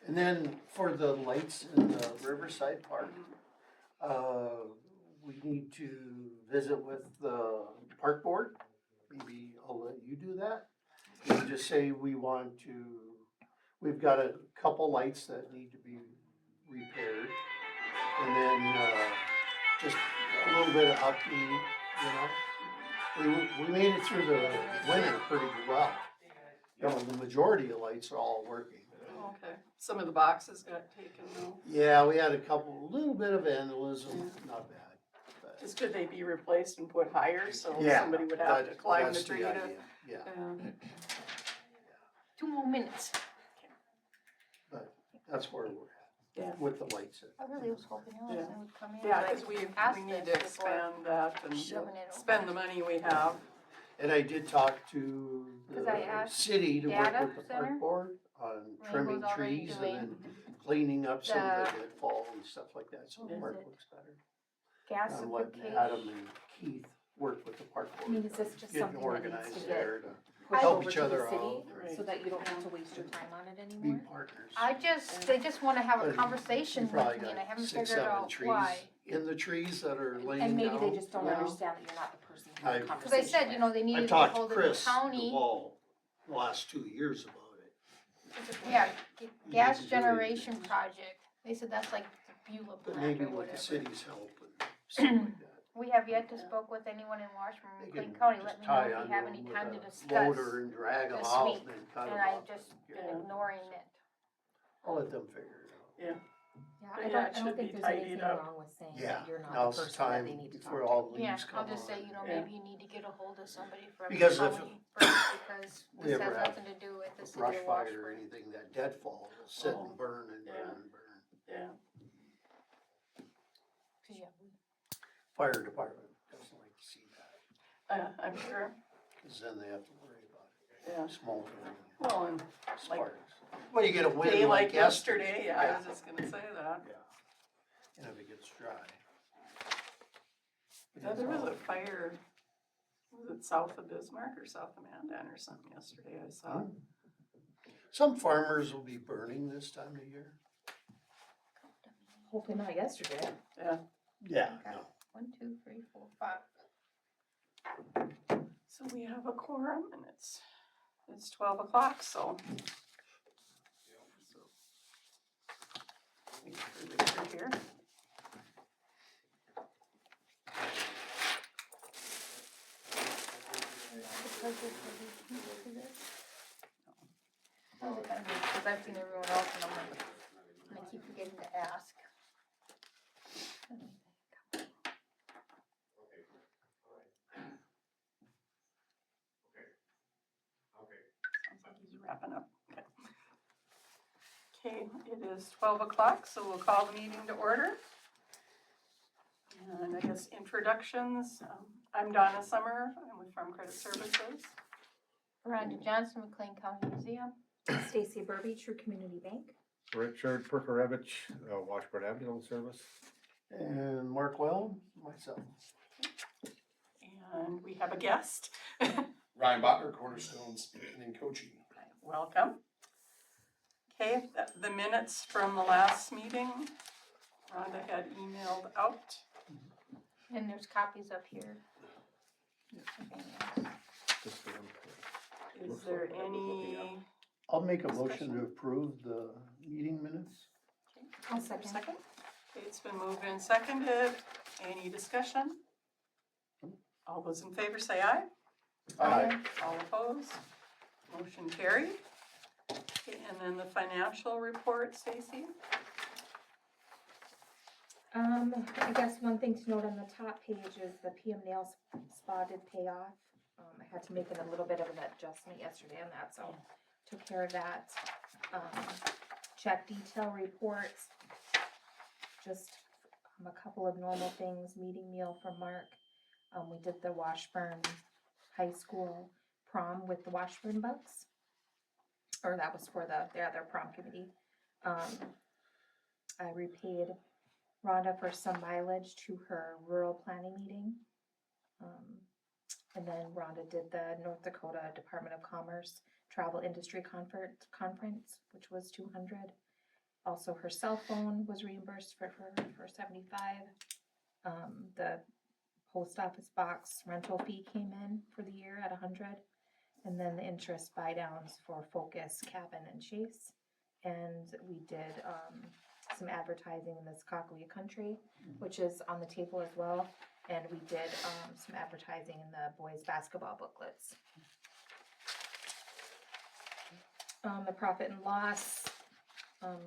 And then for the lights in the Riverside Park, we need to visit with the park board. Maybe I'll let you do that. And just say we've got a couple lights that need to be repaired. And then, just a little bit of upkeep, We made it through the winter pretty well. The majority of lights are all working. Okay, some of the boxes got taken though. Yeah, we had little bit of vandalism, not bad. But Just could they be replaced and put higher so yeah, somebody would have to climb the that's tree to? idea, yeah. 2 more minutes. But that's where we're Yeah. at with the lights. I really was hoping Allison would come in. Yeah, but because we asked need this to before expand that and shoving it over. spend the money we have. And I did talk to 'Cause I the asked city to work Data with the Center. park board on trimming Rainbow's already trees and doing then cleaning up some of the the- deadfall and stuff like that, so the Is park it looks better. On what Gasification. Adam and Keith worked with the park I mean, board, is this just getting something that needs organized to get there to pushed help over each to the other city, out, Right. so that you don't have to waste your time on it be anymore? partners. They just wanna have a But conversation You probably with me and I got haven't 6, figured 7 out trees why. in the trees that are laying down. And maybe they just don't now. understand that you're not the person to have I- a 'Cause conversation they said, with. they needed I to get talked to hold of the Chris county. DeWall the last 2 years about it. Yeah, gas need to do generation anything. project. They said that's like the Beulah But plant maybe or with the whatever. city's help and stuff like that. We have yet to spoke with anyone in Washburn, They Clayton can County, just let me know tie if you onto have them any with time to a discuss. Loader and drag them this out week, and then cut And them I off. just been Yeah. ignoring it. I'll let them figure it out. Yeah, But I yeah, it don't should be think there's tidied anything up. wrong with saying Yeah, that you're not now's the the person that time they need to talk before to. all the Yeah, leaves come I'll just say, on. Yeah. maybe you need to get a hold of somebody from the Because if county first, because we this ever has have nothing to do with the A city brush of fire or Washburn. anything, that deadfall will sit Oh, and burn and yeah. burn and burn. Yeah, 'Cause yeah, Fire department doesn't like to see that, I'm sure, cause then they have to worry about yeah. smoldering Well, and sparks. Well, you get a wind day like like yesterday, yeah, I Yeah. was just gonna say that. Yeah, and if it gets dry. Yeah, there was a fire, was it south of Bismarck or south of Mandan or something yesterday I saw. Some farmers will be burning this time of year. Hopefully not yesterday. Yeah, Yeah, Okay. no. 1, 2, 3, 4, 5. so we have a quorum and it's 12 o'clock, so. Wait for Richard here. Because I've seen everyone else and I'm like, and I keep forgetting to ask. Sounds like he's wrapping up. Okay, it is 12 o'clock, so we'll call the meeting to order. And I guess introductions, I'm Donna Summer, I'm with Farm Credit Services. Rhonda Johnson, McLean County Museum. Stacy Burby, True Community Bank. Richard Perkarevich, Washburn Ambulance Service. And Mark Well, myself. And we have a guest. Ryan Butler, Cornerstone Speaking and Coaching. Welcome. Okay, the minutes from the last meeting, Rhonda had emailed out. And there's copies up here. Just the one. Is there any? I'll make a motion to approve the meeting minutes. I'll second. Second? Okay, it's been moved and seconded. Any discussion? All those in favor say aye. Aye. All opposed? Motion carried. Okay, and then the financial report, Stacy? I guess one thing to note on the top page is the PM nail spa did pay off. I had to make a little bit of an adjustment yesterday on that, so took care of that. Check detail reports, just a couple of normal things, meeting meal from Mark. We did the Washburn High School prom with the Washburn Bucks. Or that was for their prom committee. I repaid Rhonda for some mileage to her rural planning meeting. And then Rhonda did the North Dakota Department of Commerce Travel Industry Conference, which was $200. Also, her cell phone was reimbursed for $75. The post office box rental fee came in for the year at $100. And then the interest buy downs for Focus, Cabin, and Chase. And we did some advertising in this Cockaway Country, which is on the table as well. And we did some advertising in the boys' basketball booklets. The profit and loss,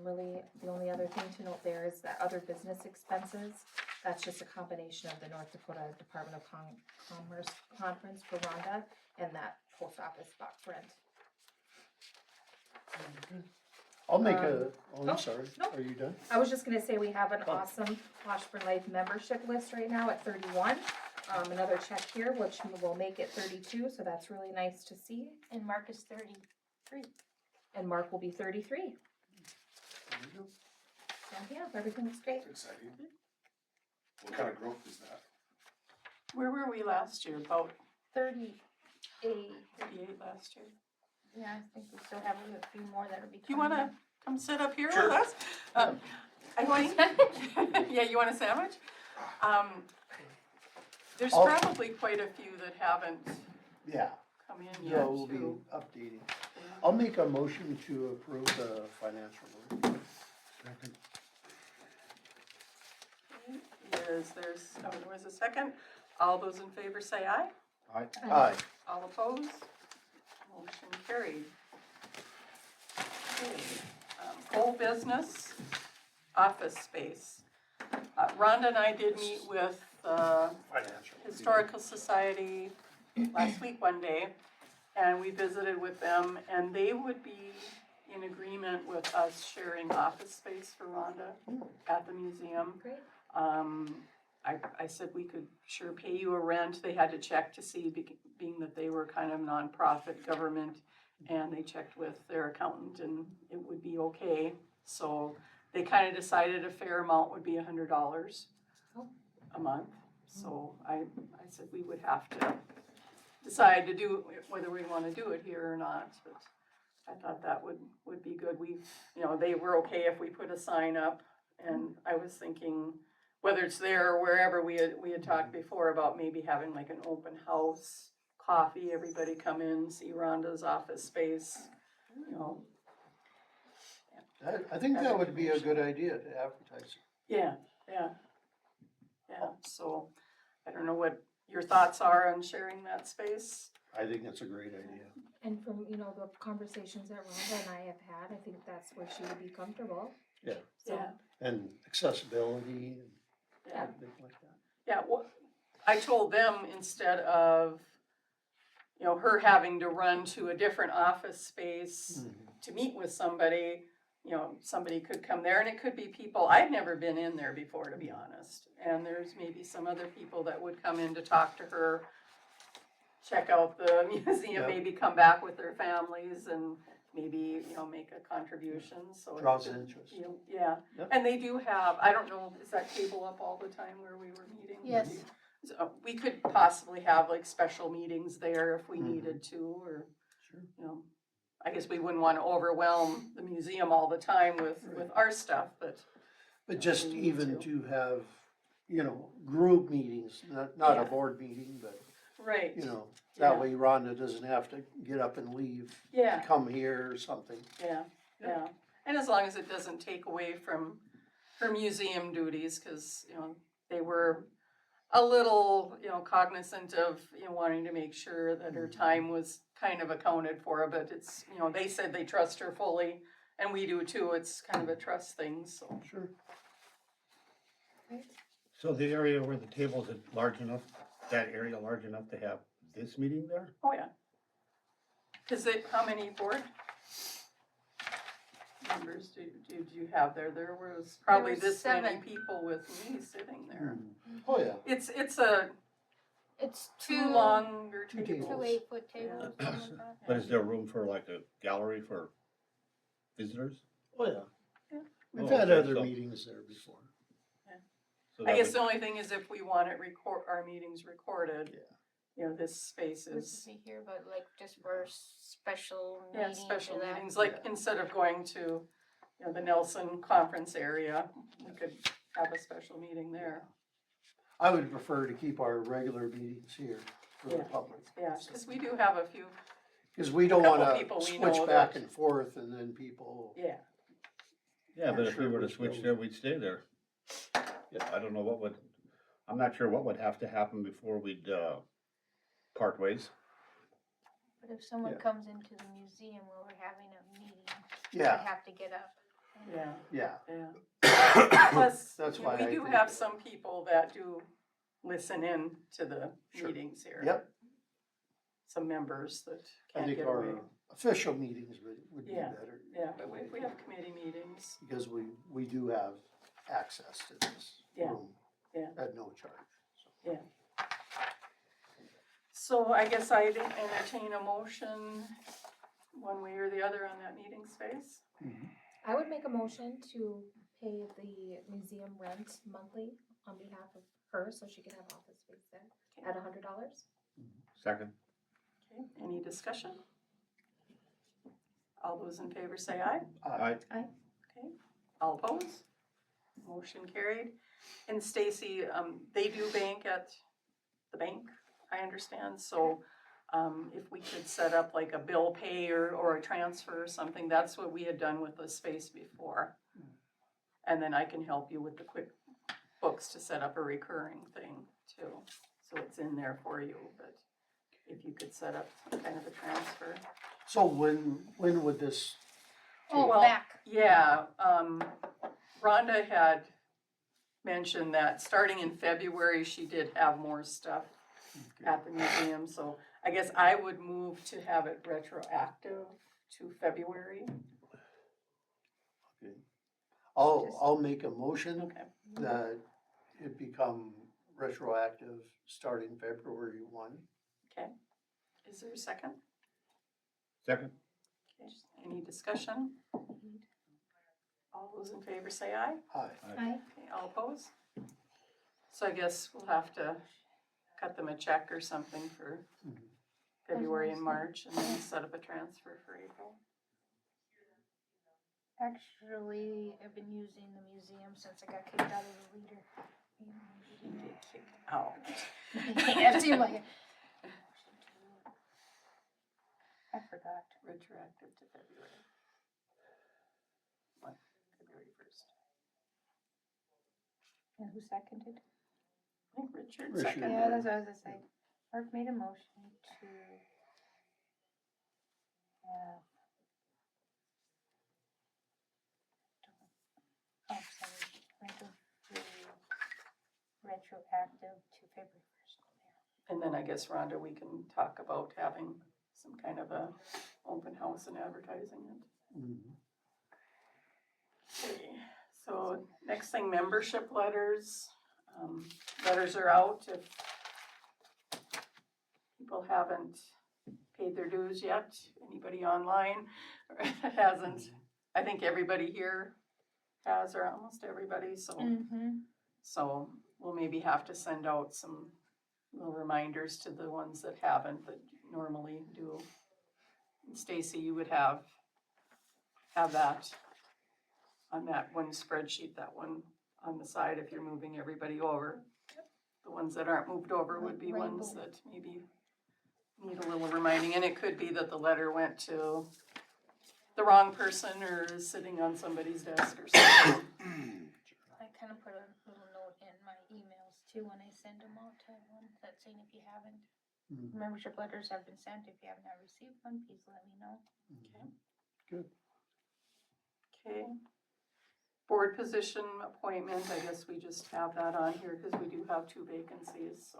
really the only other thing to note there is that other business expenses. That's just a combination of the North Dakota Department of Commerce conference for Rhonda and that post office box rent. I'll make oh, I'm sorry, no. are you done? I was just gonna say we have an awesome Washburn Life membership list right now at 31. Another check here, which will make it 32, so that's really nice to see. And Mark is 33. And Mark will be 33. There you go. So yeah, everything looks great. That's exciting. What kind of growth is that? Where were we last year? About 38. 38 last year. Yeah, I think we still have a few more that'll be Do you coming wanna come sit up here Sure. with us? I think, yeah, you want a sandwich? There's I'll- probably quite a few that haven't Yeah, come in yeah, yet we'll be too. updating. I'll make a motion to approve the financial report. There was a second? All those in favor say aye. Aye. All opposed? Motion carried. Okay, whole business, office space. Rhonda and I did meet with, Financial. Historical Society last week one day, and we visited with them, and they would be in agreement with us sharing office space for Rhonda at the museum. Great. I said we could sure pay you a rent. They had to check to see, being that they were kind of nonprofit government, and they checked with their accountant and it would be okay. So they kind of decided a fair amount would be $100 a month. So I said we would have to decide to do, whether we want to do it here or not, but I thought that would be good. They were okay if we put a sign up, and I was thinking, whether it's there or wherever, we had talked before about maybe having like an open house, coffee, everybody come in, see Rhonda's office space, I think that would be a good idea to advertise. Yeah, so I don't know what your thoughts are on sharing that space. I think that's a great idea. And from, the conversations that Rhonda and I have had, I think that's where she would be comfortable. Yeah. So, Yeah. And accessibility and Yeah. everything like that. Yeah, well, I told them instead of, her having to run to a different office space to meet with somebody, somebody could come there, and it could be people, I'd never been in there before, to be honest. And there's maybe some other people that would come in to talk to her, check out the museum, Yep. maybe come back with their families and maybe, make a contribution, so. it Draws could, interest. Yeah, Yep. and they do have, I don't know, is that table up all the time where we were meeting? Yes. So we could possibly have like special meetings there if we Mhm. needed to, or, Sure. I guess we wouldn't wanna overwhelm the museum all the time with our stuff, but. But just we need even to. to have, group meetings, not Yeah. a board meeting, but, Right, that Yeah. way Rhonda doesn't have to get up and leave yeah, to come here or something. yeah, and as long as it doesn't take away from her museum duties, cause, they were a little, cognizant of, wanting to make sure that her time was kind of accounted for, but it's, they said they trust her fully, and we do too, it's kind of a trust thing, so. Sure. So the area where the tables is large enough, that area large enough to have this meeting there? Oh, yeah. Cause how many board members did you have there? There was probably was this many 7. people with me sitting there. Oh, yeah. It's It's two longer Two tables. Two 8-foot tables, Yeah. something like that. But is there room for like a gallery for visitors? Oh, yeah. Yeah. We've Oh, had okay, other so- meetings there before. So I that guess would- the only thing is if we want it our meetings recorded, this space Would is, be here, but like just for special yeah, meetings special or that. meetings, like instead of going to you know, the Nelson Conference area, we could have a special meeting there. I would prefer to keep our regular meetings here for the Yeah. public. Yeah, because we do have a few, Cause we don't couple wanna people we switch know back that- and forth and then people, yeah, Yeah, but if we Sure, were to which switch building. there, we'd stay there. Yeah, I don't know what would, I'm not sure what would have to happen before we'd, part ways. But if someone Yeah. comes into the museum while we're having a meeting, they yeah, have to get up. yeah, yeah. yeah. Plus, That's you know, why we I do think have that- some people that do listen in to the Sure. meetings here. Yep, Some members that I can't think get our away. official meetings would be Yeah. better. Yeah, but if we have committee meetings, Because we do have access to this Yeah, room. yeah. At no charge, so. so I guess I'd entertain a motion one way or the other on that meeting space. I would make a motion to pay the museum rent monthly on behalf of her, so she can have office space there at $100. Second. Okay, any discussion? All those in favor say aye. Aye. Okay, all opposed? Motion carried. And Stacy, they do bank at the bank, I understand, so, if we could set up like a bill pay or a transfer or something, that's what we had done with the space before. And then I can help you with the QuickBooks to set up a recurring thing too, so it's in there for you, but if you could set up some kind of a transfer. So when would this, Oh, Well, back. Yeah, Rhonda had mentioned that starting in February, she did have more stuff at the museum, so I guess I would move to have it retroactive to February. I'll make a motion Okay, that it become retroactive starting February 1. is there a second? Second. Okay, any discussion? All those in favor say aye. Aye. Aye. Okay, all opposed? So I guess we'll have to cut them a check or something for Mhm. February and March, and then set up a transfer for April. Actually, I've been using the museum since I got kicked out of the leader. Get kicked out. Yeah, it seemed like it. I forgot. Retroactive to February. What, February 1st? And who seconded? I think Richard Richard. seconded. Yeah, that's what I was gonna say. Mark made a motion to have. Oh, sorry, rental fee retroactive to February 1st. And then I guess Rhonda, we can talk about having some kind of a open house and advertising it. Mhm. Okay, so next thing, membership letters. Letters are out if people haven't paid their dues yet. Anybody online hasn't? I think everybody here has, or almost everybody, so. Mm-hmm. So we'll maybe have to send out some little reminders to the ones that haven't, that normally do. Stacy, you would have that on that one spreadsheet, that one on the side if you're moving everybody over. The ones that aren't moved over would be ones Rainbow. that maybe need a little reminding, and it could be that the letter went to the wrong person or is sitting on somebody's desk or something. I kind of put a little note in my emails too when I send them out to everyone, that's saying if you haven't, Mhm. membership letters have been sent, if you have not received one, please let me know. Okay. Board position appointment, I guess we just have that on here because we do have 2 vacancies, so.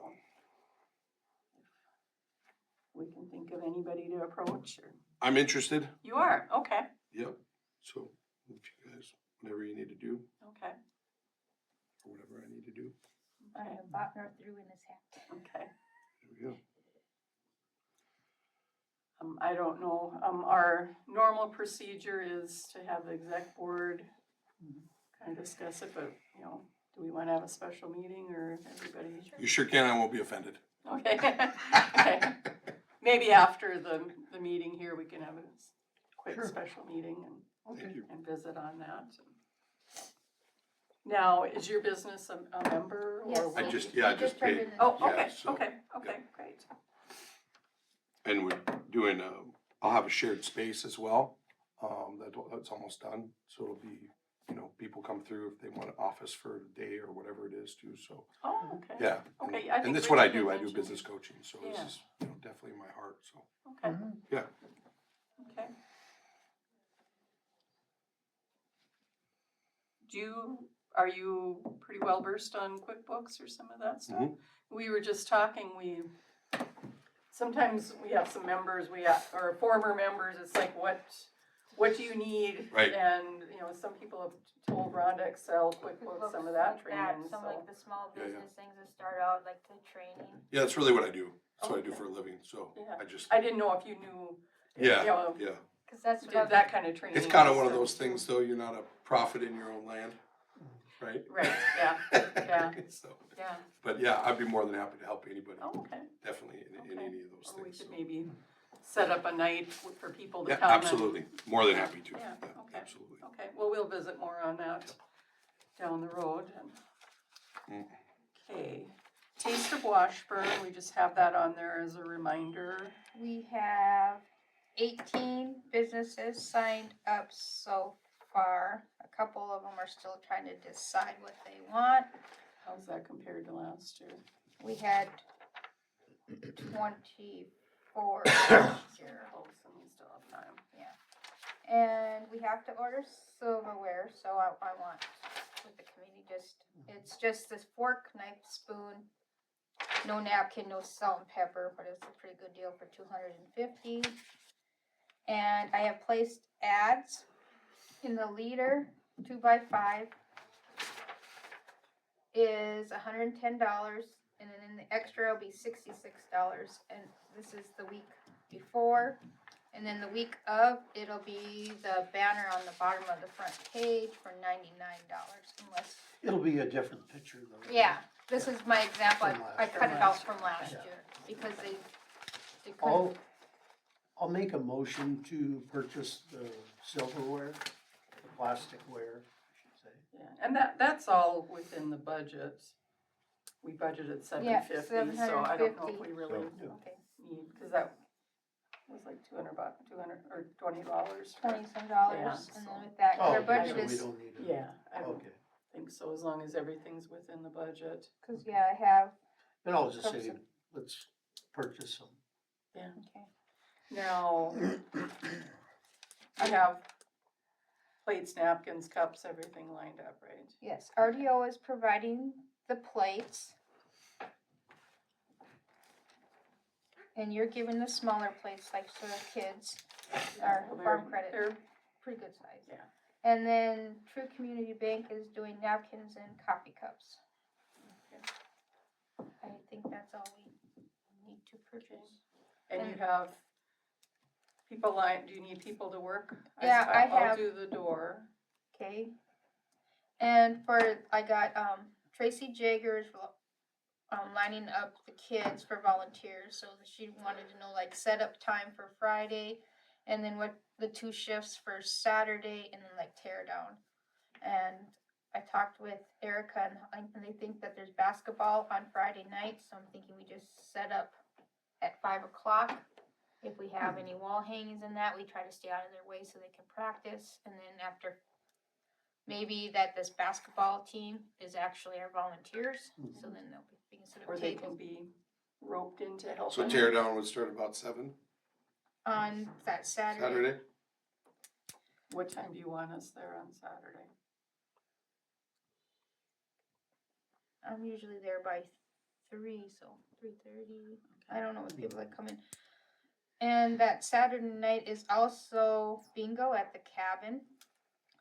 If we can think of anybody to approach, or, I'm interested. you are, okay, Yep. So if you guys, whatever you need to do, okay, or whatever I need to do, okay, Botner threw in his hat. okay. there we go. I don't know, our normal procedure is to have the exec board kind of discuss it, but, you know, do we want to have a special meeting or everybody? You sure can, I won't be offended. Okay, okay. Maybe after the meeting here, we can have a quick Sure. special meeting and Thank you. and visit on that. Now, is your business a member or? Yes. will I you- just You just turned paid. in the- Oh, Yeah, okay, so, okay, great. And we're doing, I'll have a shared space as well. That's almost done, so it'll be, people come through if they want an office for a day or whatever it is too, so, Oh, okay. yeah. Okay, I think And that's what I Richard had do, I do mentioned business you- coaching, so this Yeah. is, definitely my heart, so. Okay. Yeah. Okay. Are you pretty well versed on QuickBooks or some of that stuff? Mhm. We were just talking, sometimes we have some members, or former members, it's like, what do you need? Right. And, some people have told Rhonda Excel, QuickBooks, some of that Like training, Some so. like the small Yeah, yeah. business things that start out, like the training. Yeah, that's really what I do, that's what I do Okay. for a living, so Yeah. I just, I didn't know if you knew, yeah, yeah. yeah. Cause that's what did I've, that kind of training. It's kind of one of also. those things, though, you're not a prophet in your own land, right? Right, yeah, yeah. So, yeah. but yeah, I'd be more than happy to help anybody, Oh, okay. definitely in Okay. any of those Or we things, could so. maybe set up a night for people to Yeah, come. and- absolutely, more than happy to, Yeah, yeah, okay. absolutely. Okay, well, we'll visit more on that down the road. Mm. Okay, Taste of Washburn, we just have that on there as a reminder. we have 18 businesses signed up so far. A couple of them are still trying to decide what they want. How's that compared to last year? We had 24 last year. Close, and we still have time. And we have to order silverware, so I want with the committee it's just this fork, knife, spoon, no napkin, no salt and pepper, but it's a pretty good deal for $250. And I have placed ads in the leader, 2x5 is $110, and then in the extra it'll be $66. And this is the week before. And then the week of, it'll be the banner on the bottom of the front page for $99, unless, It'll be a different picture though. yeah, this is my example, From I last- cut it out from last Yeah. year, because they couldn't, I'll make a motion to purchase the silverware, the plasticware, I should say. Yeah, and that's all within the budget. We budgeted Yeah, $750, so I don't know if we really Yeah. okay, need, because that was like $200 or $20. for- $20 some, Yeah, and so- then with that, Oh, their okay, budget so we is, don't need it. Yeah, I don't Okay, think so, as long as everything's within the budget. cause yeah, I have, then I'll just Purchase say, them. let's purchase them. okay, Now, I have plates, napkins, cups, everything lined up, right? yes, RDO is providing the plates. And you're giving the smaller plates, like for the kids, or Well, farm they're- credit, They're, pretty good size. Yeah. And then True Community Bank is doing napkins and coffee cups. I think that's all we need to purchase. and you And- have people do you need people to work? Yeah, I I'll have- do the door. Okay. And I got, Tracy Jaggers, lining up the kids for volunteers, so she wanted to know like setup time for Friday, and then what the 2 shifts for Saturday, and then like tear down. And I talked with Erica, and they think that there's basketball on Friday night, so I'm thinking we just set up at 5 o'clock. If we have any wall hangings in that, we try to stay out of their way so they can practice, and then after, maybe that this basketball team is actually our volunteers, so then they'll be, we can set Or up they can tables be roped into helping. So tear down would start about 7 on that Saturday. Saturday? What time do you want us there on Saturday? I'm usually there by 3, so 3:30. I don't know what people that come in. And that Saturday night is also bingo at the cabin.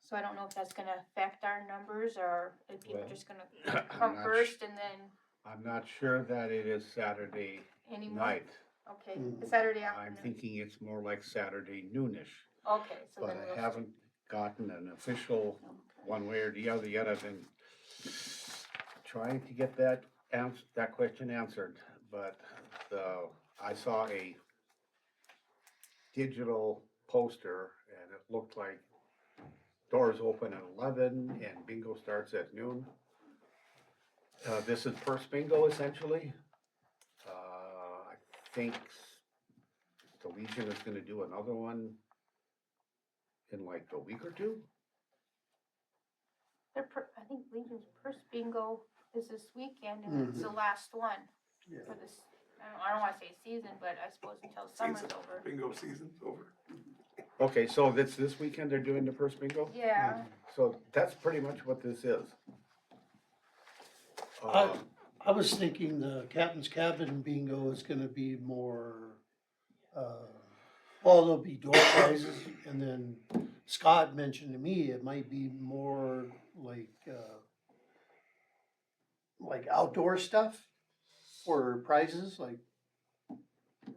So I don't know if that's gonna affect our numbers, or if people are Well, just gonna I'm come not first and then I'm not sure that it is Saturday anymore. night. Okay, Mm. the Saturday I'm afternoon. thinking it's more like Saturday noonish, Okay, so but then I we'll. haven't gotten an official Okay. one way or the other yet. I've been trying to get that question answered, but I saw a digital poster and it looked like doors open at 11 and bingo starts at noon. This is purse bingo essentially. I think the Legion is gonna do another one in like a week or two. I think Legion's purse bingo is this weekend, and it's the last one Yeah. for this. I don't want to say season, but I suppose until summer's Season. over. Bingo season's over. Okay, so this weekend they're doing the purse bingo? Yeah. So that's pretty much what this is. I was thinking the Captain's Cabin bingo is gonna be more, well, there'll be door prizes, and then Scott mentioned to me it might be more like outdoor stuff for prizes, like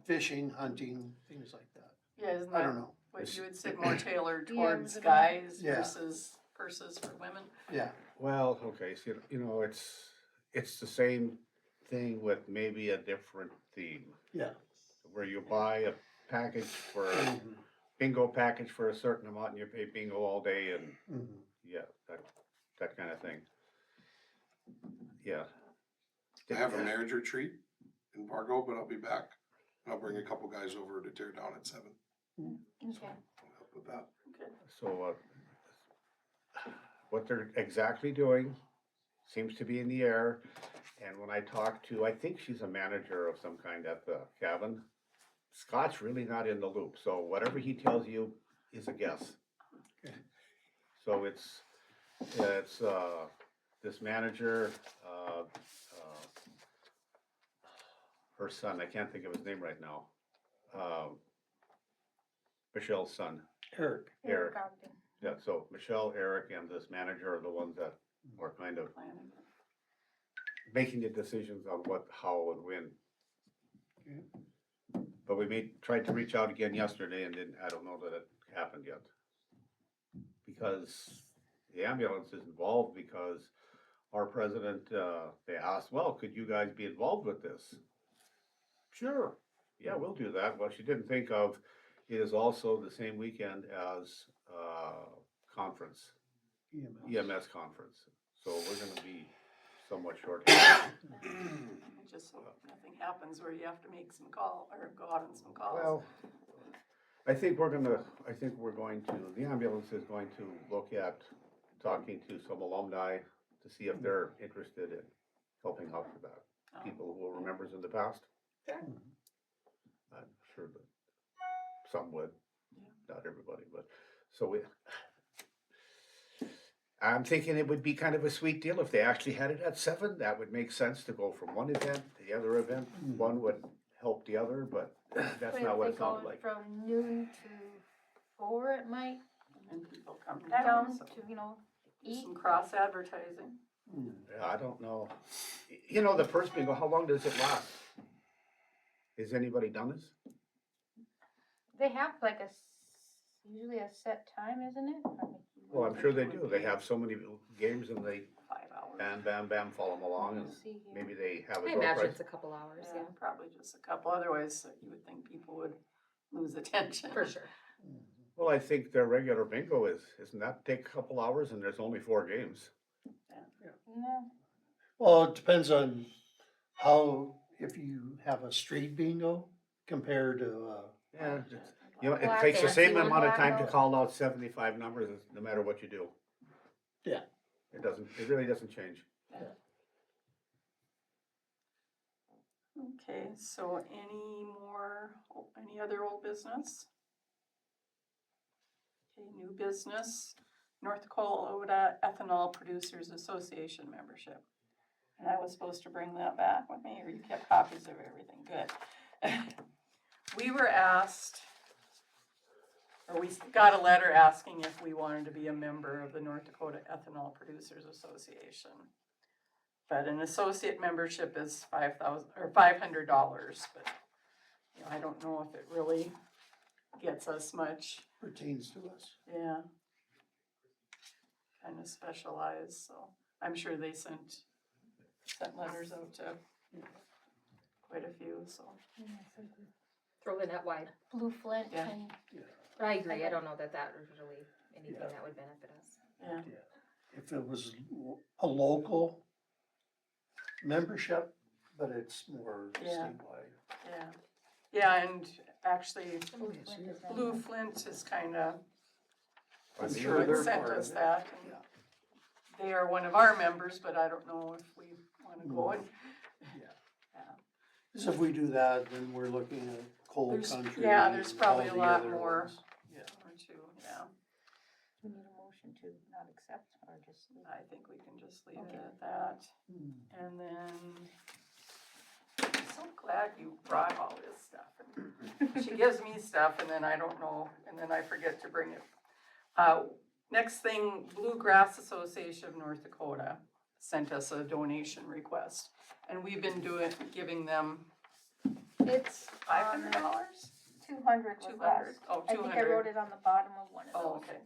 fishing, hunting, things like that. Yeah, isn't I that don't know. what you had said, more tailored Yeah, towards the- guys Yeah. versus purses for women? Yeah, Well, okay, so, it's the same thing with maybe a different theme. yeah. Where you buy a package for, bingo package for a certain amount and you pay bingo all day and, Mhm. yeah, that kind of thing. Yeah. I have a marriage retreat in Fargo, but I'll be back. I'll bring a couple guys over to tear down at 7. Okay. I'll help with that. Okay. So, what they're exactly doing seems to be in the air. And when I talk to, I think she's a manager of some kind at the cabin, Scott's really not in the loop, so whatever he tells you is a guess. Okay. So it's, this manager, her son, I can't think of his name right now. Michelle's son, Eric. Eric. Ogden. Yeah, so Michelle, Eric, and this manager are the ones that are kind of Planning. making the decisions on what, how, and when. Okay. But we tried to reach out again yesterday and I don't know that it happened yet. Because the ambulance is involved because our president, they asked, well, could you guys be involved with this? Sure, yeah, we'll do that. What she didn't think of is also the same weekend as, conference, EMS conference. So we're gonna be somewhat short. I just hope nothing happens where you have to make some call, or go out on some calls. Well, I think we're going to, the ambulance is going to look at talking to some alumni to see if they're interested in helping out with that. Oh, People who were members in the past. Sure. I'm sure that some would, Yeah. not everybody, but, so I'm thinking it would be kind of a sweet deal if they actually had it at 7. That would make sense to go from one event to the other event. One would help the other, but that's But not if what they it sounded go like. from noon to 4, it might And people come down down, so to, do eat. some cross advertising. Yeah, I don't know. You know, the first bingo, how long does it last? Has anybody done this? They have like usually a set time, isn't it? Well, I'm sure they do. They have so many games and they 5 hours. bam, bam, bam, follow them along and Let's see here. maybe they have I a door imagine prize. it's a couple hours, Yeah, yeah, probably just a couple, otherwise you would think people would lose attention. for sure. Well, I think their regular bingo isn't that take a couple hours and there's only 4 games? No. Well, it depends on how, if you have a street bingo compared to, Yeah, you know, it Black takes the same fancy amount of black time to note. call out 75 numbers no matter what you do. Yeah. It really doesn't change. Okay, so any other old business? Okay, new business, North Dakota Ethanol Producers Association membership. And I was supposed to bring that back with me, or you kept copies of everything, good. We were asked, or we got a letter asking if we wanted to be a member of the North Dakota Ethanol Producers Association. But an associate membership is $500, but, I don't know if it really gets us much, pertains to us. yeah. Kind of specialized, so I'm sure they sent letters out to quite a few, so. Throw the net wide. Blue Flint Yeah. and I agree, I don't know that is really anything Yeah. that would benefit us. Yeah, If it was a local membership, but it's more Yeah. statewide. yeah. Yeah, and actually, Blue Flint is not Blue one. Flint is kinda, I'm But sure would they're sent part us of it. that. and Yeah. They are one of our members, but I don't know if we wanna go and, Yeah. yeah. Cause if we do that, then we're looking at coal There's- country. yeah, there's and probably all a the lot other more. ones. Yeah. Or two, yeah, We need a motion to not accept or just leave I think we can just leave Okay. it at that. Hmm. And then, I'm so glad you brought all this stuff. She gives me stuff and then I don't know, and then I forget to bring it. Next thing, Bluegrass Association of North Dakota sent us a donation request. And we've been giving them It's $500? 200 was 200? last. Oh, I think I 200. wrote it on the bottom of one of those. Oh, okay.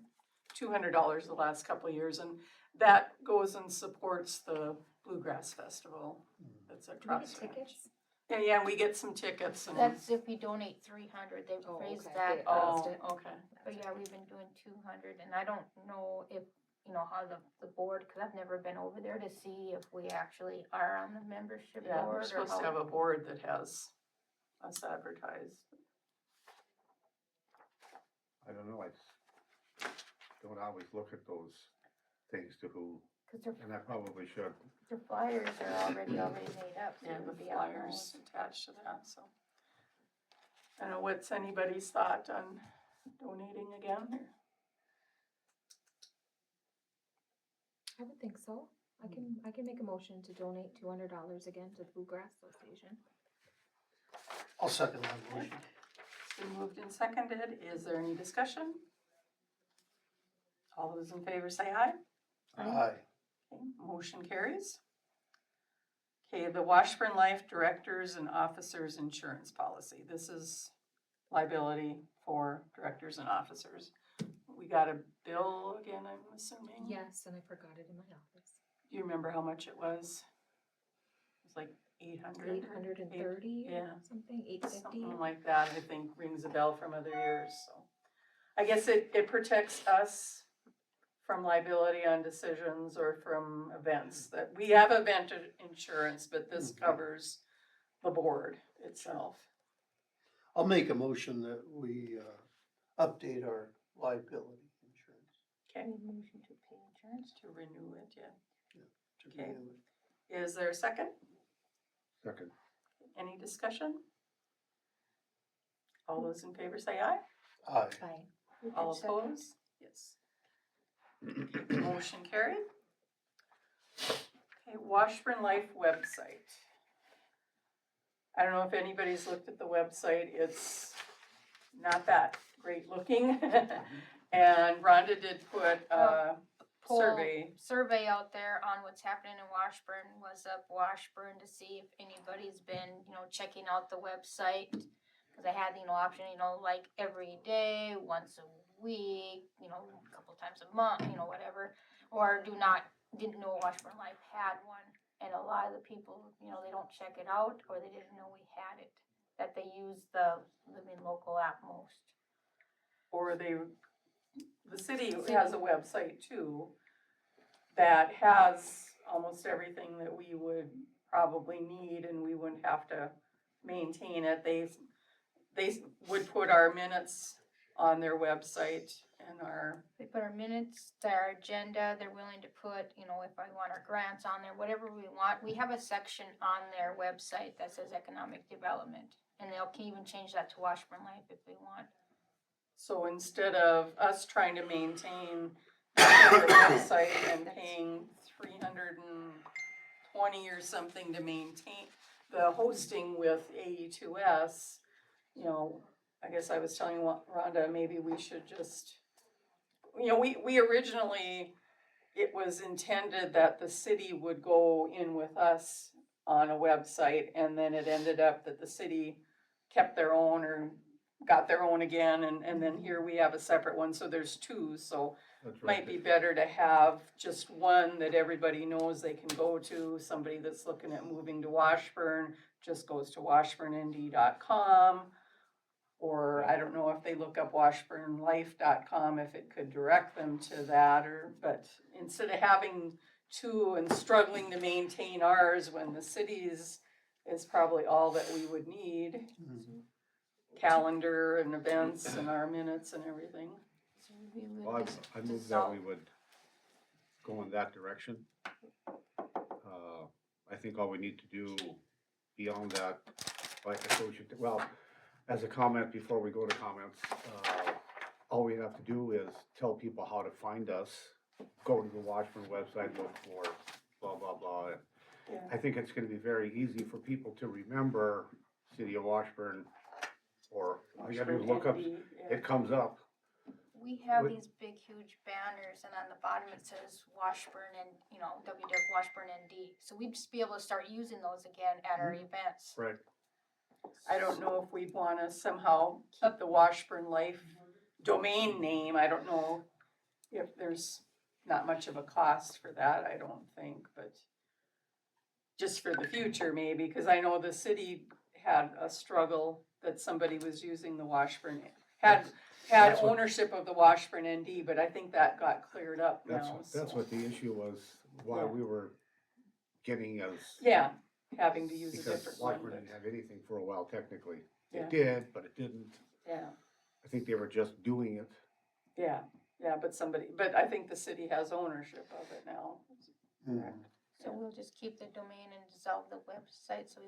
$200 the last couple of years, and that goes and supports the Bluegrass Festival. That's at Do we get Cross Ranch. tickets? Yeah, we get some tickets and. That's if we donate 300, they Oh, raise okay. that. They Oh, raised it. okay. But yeah, we've been doing 200, and I don't know if, you know, how the board, because I've never been over there to see if we actually are on the membership Yeah, board we're or supposed how. to have a board that has us advertised. I don't know, I don't always look at those things to who, Because and I probably should. their flyers are already made up, so Yeah, it the would be on flyers those. attached to that, so. I don't know, what's anybody's thought on donating again? I would think so. I can make a motion to donate $200 again to the Bluegrass Association. I'll second that motion. It's been moved and seconded. Is there any discussion? All those in favor say aye. Aye. Okay, motion carries. Okay, the Washburn Life Directors and Officers Insurance Policy. This is liability for directors and officers. We got a bill again, I'm assuming? Yes, and I forgot it in my office. Do you remember how much it was? It was like 800? 830 yeah. or something, 850. Something like that, I think rings a bell from other years, so. I guess it protects us from liability on decisions or from events that, we have event insurance, but this covers the board itself. I'll make a motion that we, update our liability insurance. Okay, Need a motion to pay insurance. to renew it, yeah. to Okay. renew it. Is there a second? Second. Any discussion? All those in favor say aye. Aye. Aye. Who did All second? opposed? Yes. Motion carried. Okay, Washburn Life website. I don't know if anybody's looked at the website, it's not that great looking. And Rhonda did put a Poll survey, out there on what's happening in Washburn, what's up Washburn, to see if anybody's been, you know, checking out the website. Cause I had, you know, option, you know, like every day, once a week, you know, a couple times a month, you know, whatever. Or didn't know Washburn Life had one. And a lot of the people, you know, they don't check it out, or they didn't know we had it. That they use the Living Local app most. or the city has a website too that has almost everything that we would probably need and we wouldn't have to maintain it. They would put our minutes on their website and They put our minutes, their agenda, they're willing to put, you know, if I want our grants on there, whatever we want. We have a section on their website that says economic development. And can even change that to Washburn Life if we want. so instead of us trying to maintain the website and paying $320 or something to maintain the hosting with AE2S, you know, I guess I was telling Rhonda, maybe we should just, you know, we originally, it was intended that the city would go in with us on a website, and then it ended up that the city kept their own or got their own again, and then here we have a separate one, so there's two, so That's right. might be better to have just one that everybody knows they can go to. Somebody that's looking at moving to Washburn just goes to washburnnd.com. Or I don't know if they look up washburnlife.com, if it could direct them to that, but instead of having two and struggling to maintain ours when the city's is probably all that we would need, calendar and events and our minutes and everything. So we would Well, just I move that dissolve. we would go in that direction. I think all we need to do beyond that, like I told you, well, as a comment before we go to comments, all we have to do is tell people how to find us. Go to the Washburn website, look for blah, blah, blah. And Yeah. I think it's gonna be very easy for people to remember City of Washburn, or all you gotta do is look up, ND, yeah. it comes up. We have Would- these big, huge banners, and on the bottom it says Washburn and, Washburn ND. So we'd just be able to start using those again at our events. Right. I don't know if we'd wanna somehow keep the Washburn Life domain name, I don't know if there's not much of a cost for that, I don't think, but just for the future maybe, cause I know the city had a struggle that somebody was using the Washburn, had That's what- ownership of the Washburn ND, but I think that got cleared up now, That's so. what the issue was, why Yeah. we were getting as. Yeah, having to use a Because different one, Washburn but, didn't have anything for a while technically. Yeah. It did, but it didn't. yeah. I think they were just doing it. Yeah, but I think the city has ownership of it now. So we'll just keep the domain and dissolve the website, so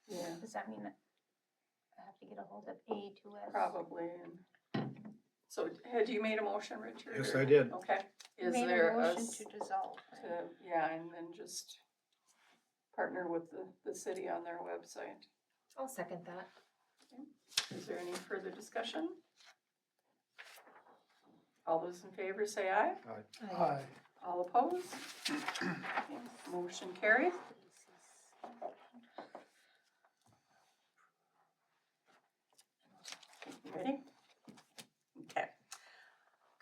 Yeah, does that mean that I have to get a hold of A2S? probably, and, so had you made a motion, Richard? Yes, or- I did. Okay, is Made a there a, motion to dissolve. yeah, and then just partner with the city on their website. I'll second that. Is there any further discussion? All those in favor say aye. Aye. All opposed? Okay, motion carried. You ready? Okay.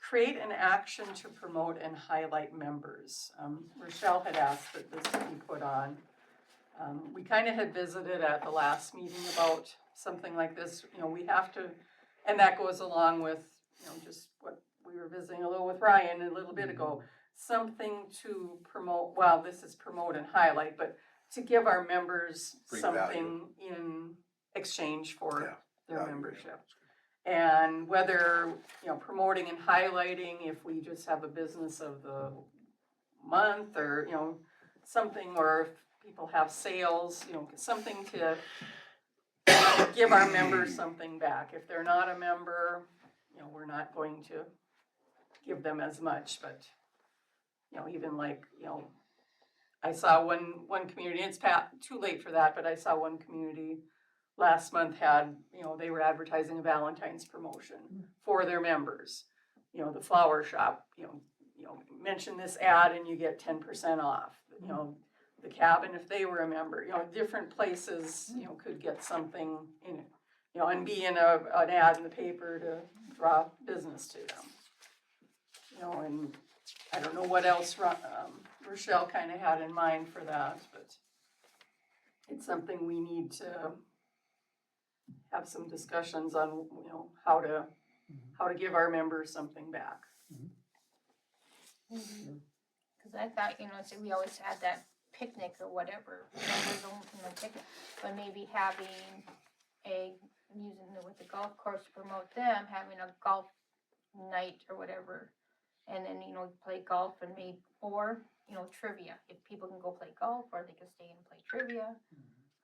Create an action to promote and highlight members. Rochelle had asked that this be put on. We kind of had visited at the last meeting about something like this, we have to, and that goes along with, just what we were visiting a little with Ryan a little bit ago. Something to promote, well, this is promote and highlight, but to give our members Bring something in exchange for Yeah, their value, yeah. membership. And whether, promoting and highlighting, if we just have a business of the month or, something, or if people have sales, something to give our members something back. If they're not a member, we're not going to give them as much, but, even like, I saw one community, it's too late for that, but I saw one community last month had, they were advertising a Valentine's promotion for their members. The flower shop, mention this ad and you get 10% off. The cabin, if they were a member, different places, could get something in it. And be in an ad in the paper to draw business to them. And I don't know what else Rochelle kind of had in mind for that, but it's something we need to have some discussions on, how to give our members something back. Cause I thought, say we always had that picnic or whatever, members only picnic, but maybe having using it with the golf course to promote them, having a golf night or whatever. And then, play golf and or trivia, if people can go play golf or they can stay and play trivia.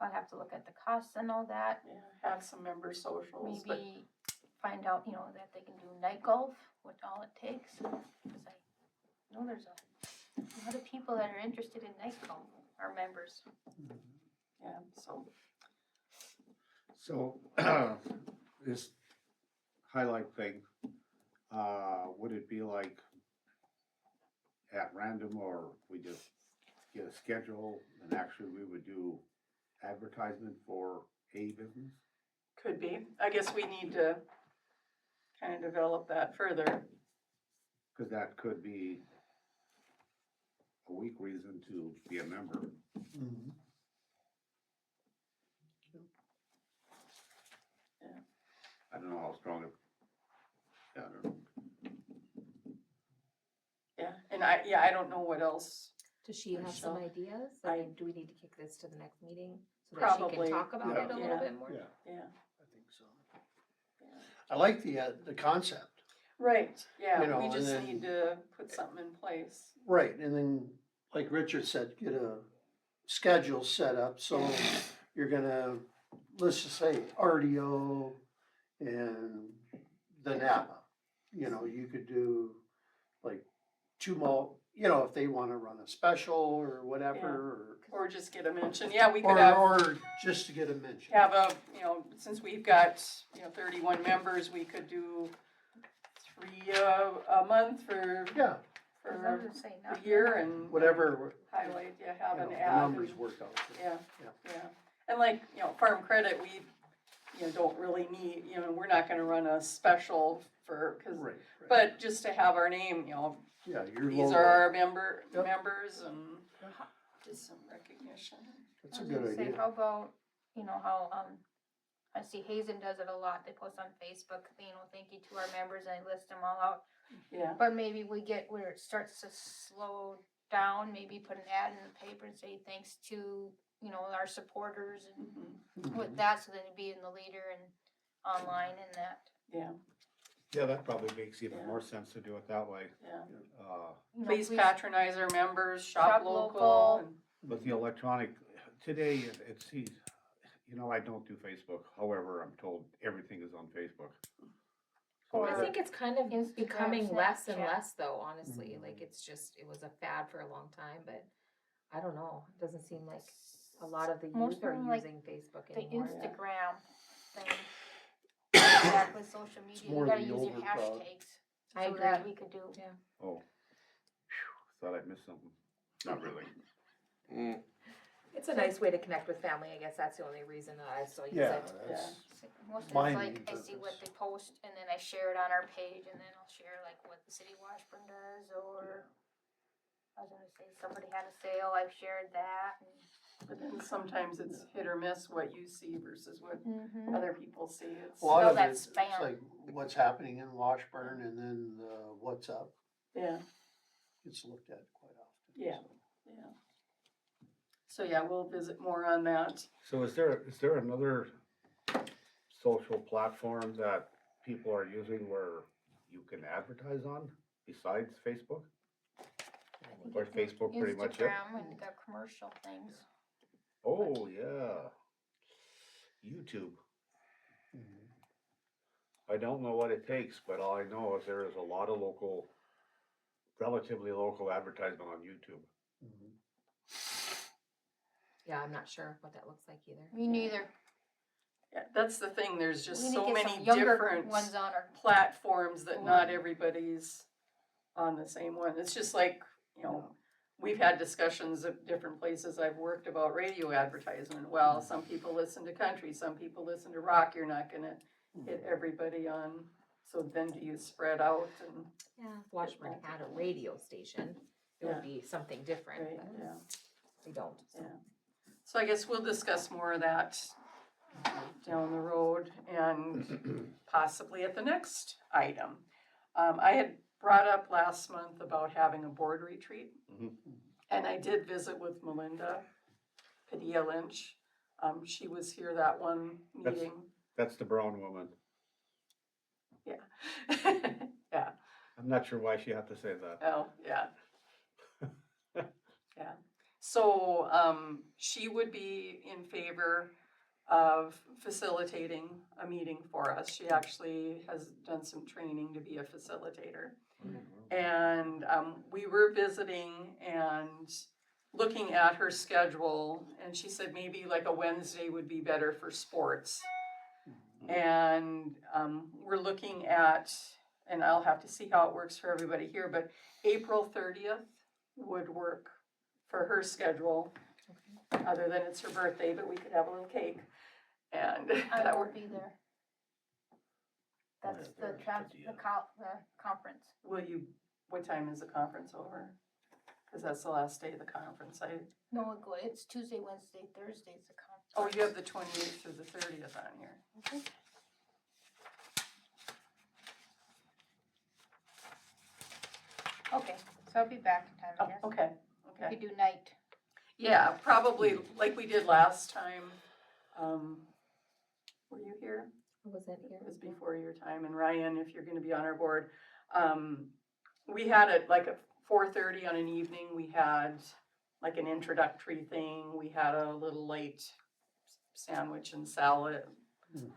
I'll have to look at the costs and all that. Yeah, have some member socials, but Maybe find out, that they can do night golf, what all it takes. Cause I know there's a lot of people that are interested in night golf, our members. yeah, so. So, this highlight thing, would it be like at random, or we just get a schedule and actually we would do advertisement for a business? Could be. I guess we need to kind of develop that further. Cause that could be a weak reason to be a member. I don't know how strong it. Yeah, I don't know. Yeah, and I don't know what else. Does she have some Michelle, ideas? I- I mean, do we need to kick this to the next meeting so that she Probably. can talk about Yeah. it a Yeah. little bit more? Yeah, Yeah, I think so. yeah. I like the concept. Right, yeah, You know, we and just then- need to put something in place. Right, and then, like Richard said, get a schedule set up, so you're gonna, let's just say RDO and the Napa. You know, you could do like if they wanna run a special or whatever, Or just get a mention, yeah, we or, could have, or just to get a mention. have a, since we've got, 31 members, we could do 3 a month for, Yeah, I was gonna for say, the not year and whatever, highlight, have you an know, ad. the numbers and- work out. Yeah, Yeah. yeah, and like, farm credit, we, don't really need, we're not gonna run a special cause, Right, right. but just to have our name, Yeah, your these logo. are our Yep. members and Yeah. just some recognition. That's I a was good gonna say, idea. how about, how, I see Hazen does it a lot, they post on Facebook, thank you to our members, and they list them all out. Yeah, But maybe we get where it starts to slow down, maybe put an ad in the paper and say thanks to, our supporters and mhm, with that, so then it'd be in the leader and online and that. yeah, Yeah, that probably makes even Yeah. more sense to do it that way. yeah. Please Please patronize our members, shop Shop local. local. and- But the electronic, today, it's, I don't do Facebook, however, I'm told everything is on Facebook. So Or- I think it's kind of Instagram, becoming less and Snapchat. less though, honestly, Mhm. like it was a fad for a long time, but I don't know, it doesn't seem like a lot of the Most youth are of them like using Facebook The anymore. Instagram thing. That with social media, more you gotta the use your older crowd. hashtags. I So that agree. we could do. Oh, thought I'd missed something. Not really. It's a nice way to connect with family, I guess that's the only reason that I still use Yeah, it. that's, Most of My it's main like, I see what purpose. they post and then I share it on our page and then I'll share like what the city of Washburn does or I was gonna say somebody had a sale, I've shared that But then sometimes it's hit or miss what you see versus what and. other people see. It's, a lot Fill of that it's spam. like what's happening in Washburn and then what's up yeah, gets looked at quite often. Yeah. so. yeah. So yeah, we'll visit more on that. So is there another social platform that people are using where you can advertise on besides Facebook? Or Facebook pretty much it? Instagram and got commercial things. Oh, yeah. YouTube. Mhm. I don't know what it takes, but all I know is there is a lot of relatively local advertisement on YouTube. Mhm. Yeah, I'm not sure what that looks like either. Me neither. Yeah, that's the thing, there's We just need to so get many some younger different ones on our. platforms that not everybody's on the same one. It's just like, we've had discussions at different places I've worked about radio advertisement. Well, some people listen to country, some people listen to rock, you're not gonna hit everybody on, so then do you spread out and, Yeah, if Washburn had a radio station, it would be something different, right, but yeah. they don't, so. Yeah. So I guess we'll discuss more of that down the road and possibly at the next item. I had brought up last month about having a board retreat. Mhm. And I did visit with Melinda Padilla Lynch. She was here that one meeting. That's the brown woman. Yeah. Yeah. I'm not sure why she had to say that. Oh, yeah. Yeah. So, she would be in favor of facilitating a meeting for us. She actually has done some training to be a facilitator. And, we were visiting and looking at her schedule, and she said maybe like a Wednesday would be better for sports. And, we're looking at, and I'll have to see how it works for everybody here, but April 30th would work for her schedule. Other than it's her birthday, but we could have a little cake. And I that won't would, be there. Oh, That's yeah, the there's Padilla. the conference. will you, what time is the conference over? Cause that's the last day of the conference. No, it's Tuesday, Wednesday, Thursday's the conference. Oh, you have the 28th through the 30th on here. Okay, so I'll be back in time, I guess. Okay, If okay. you do night. Yeah, probably like we did last time. Were you here? I wasn't here. It was before your time, and Ryan, if you're gonna be on our board, we had it like at 4:30 on an evening, we had like an introductory thing, we had a little light sandwich and salad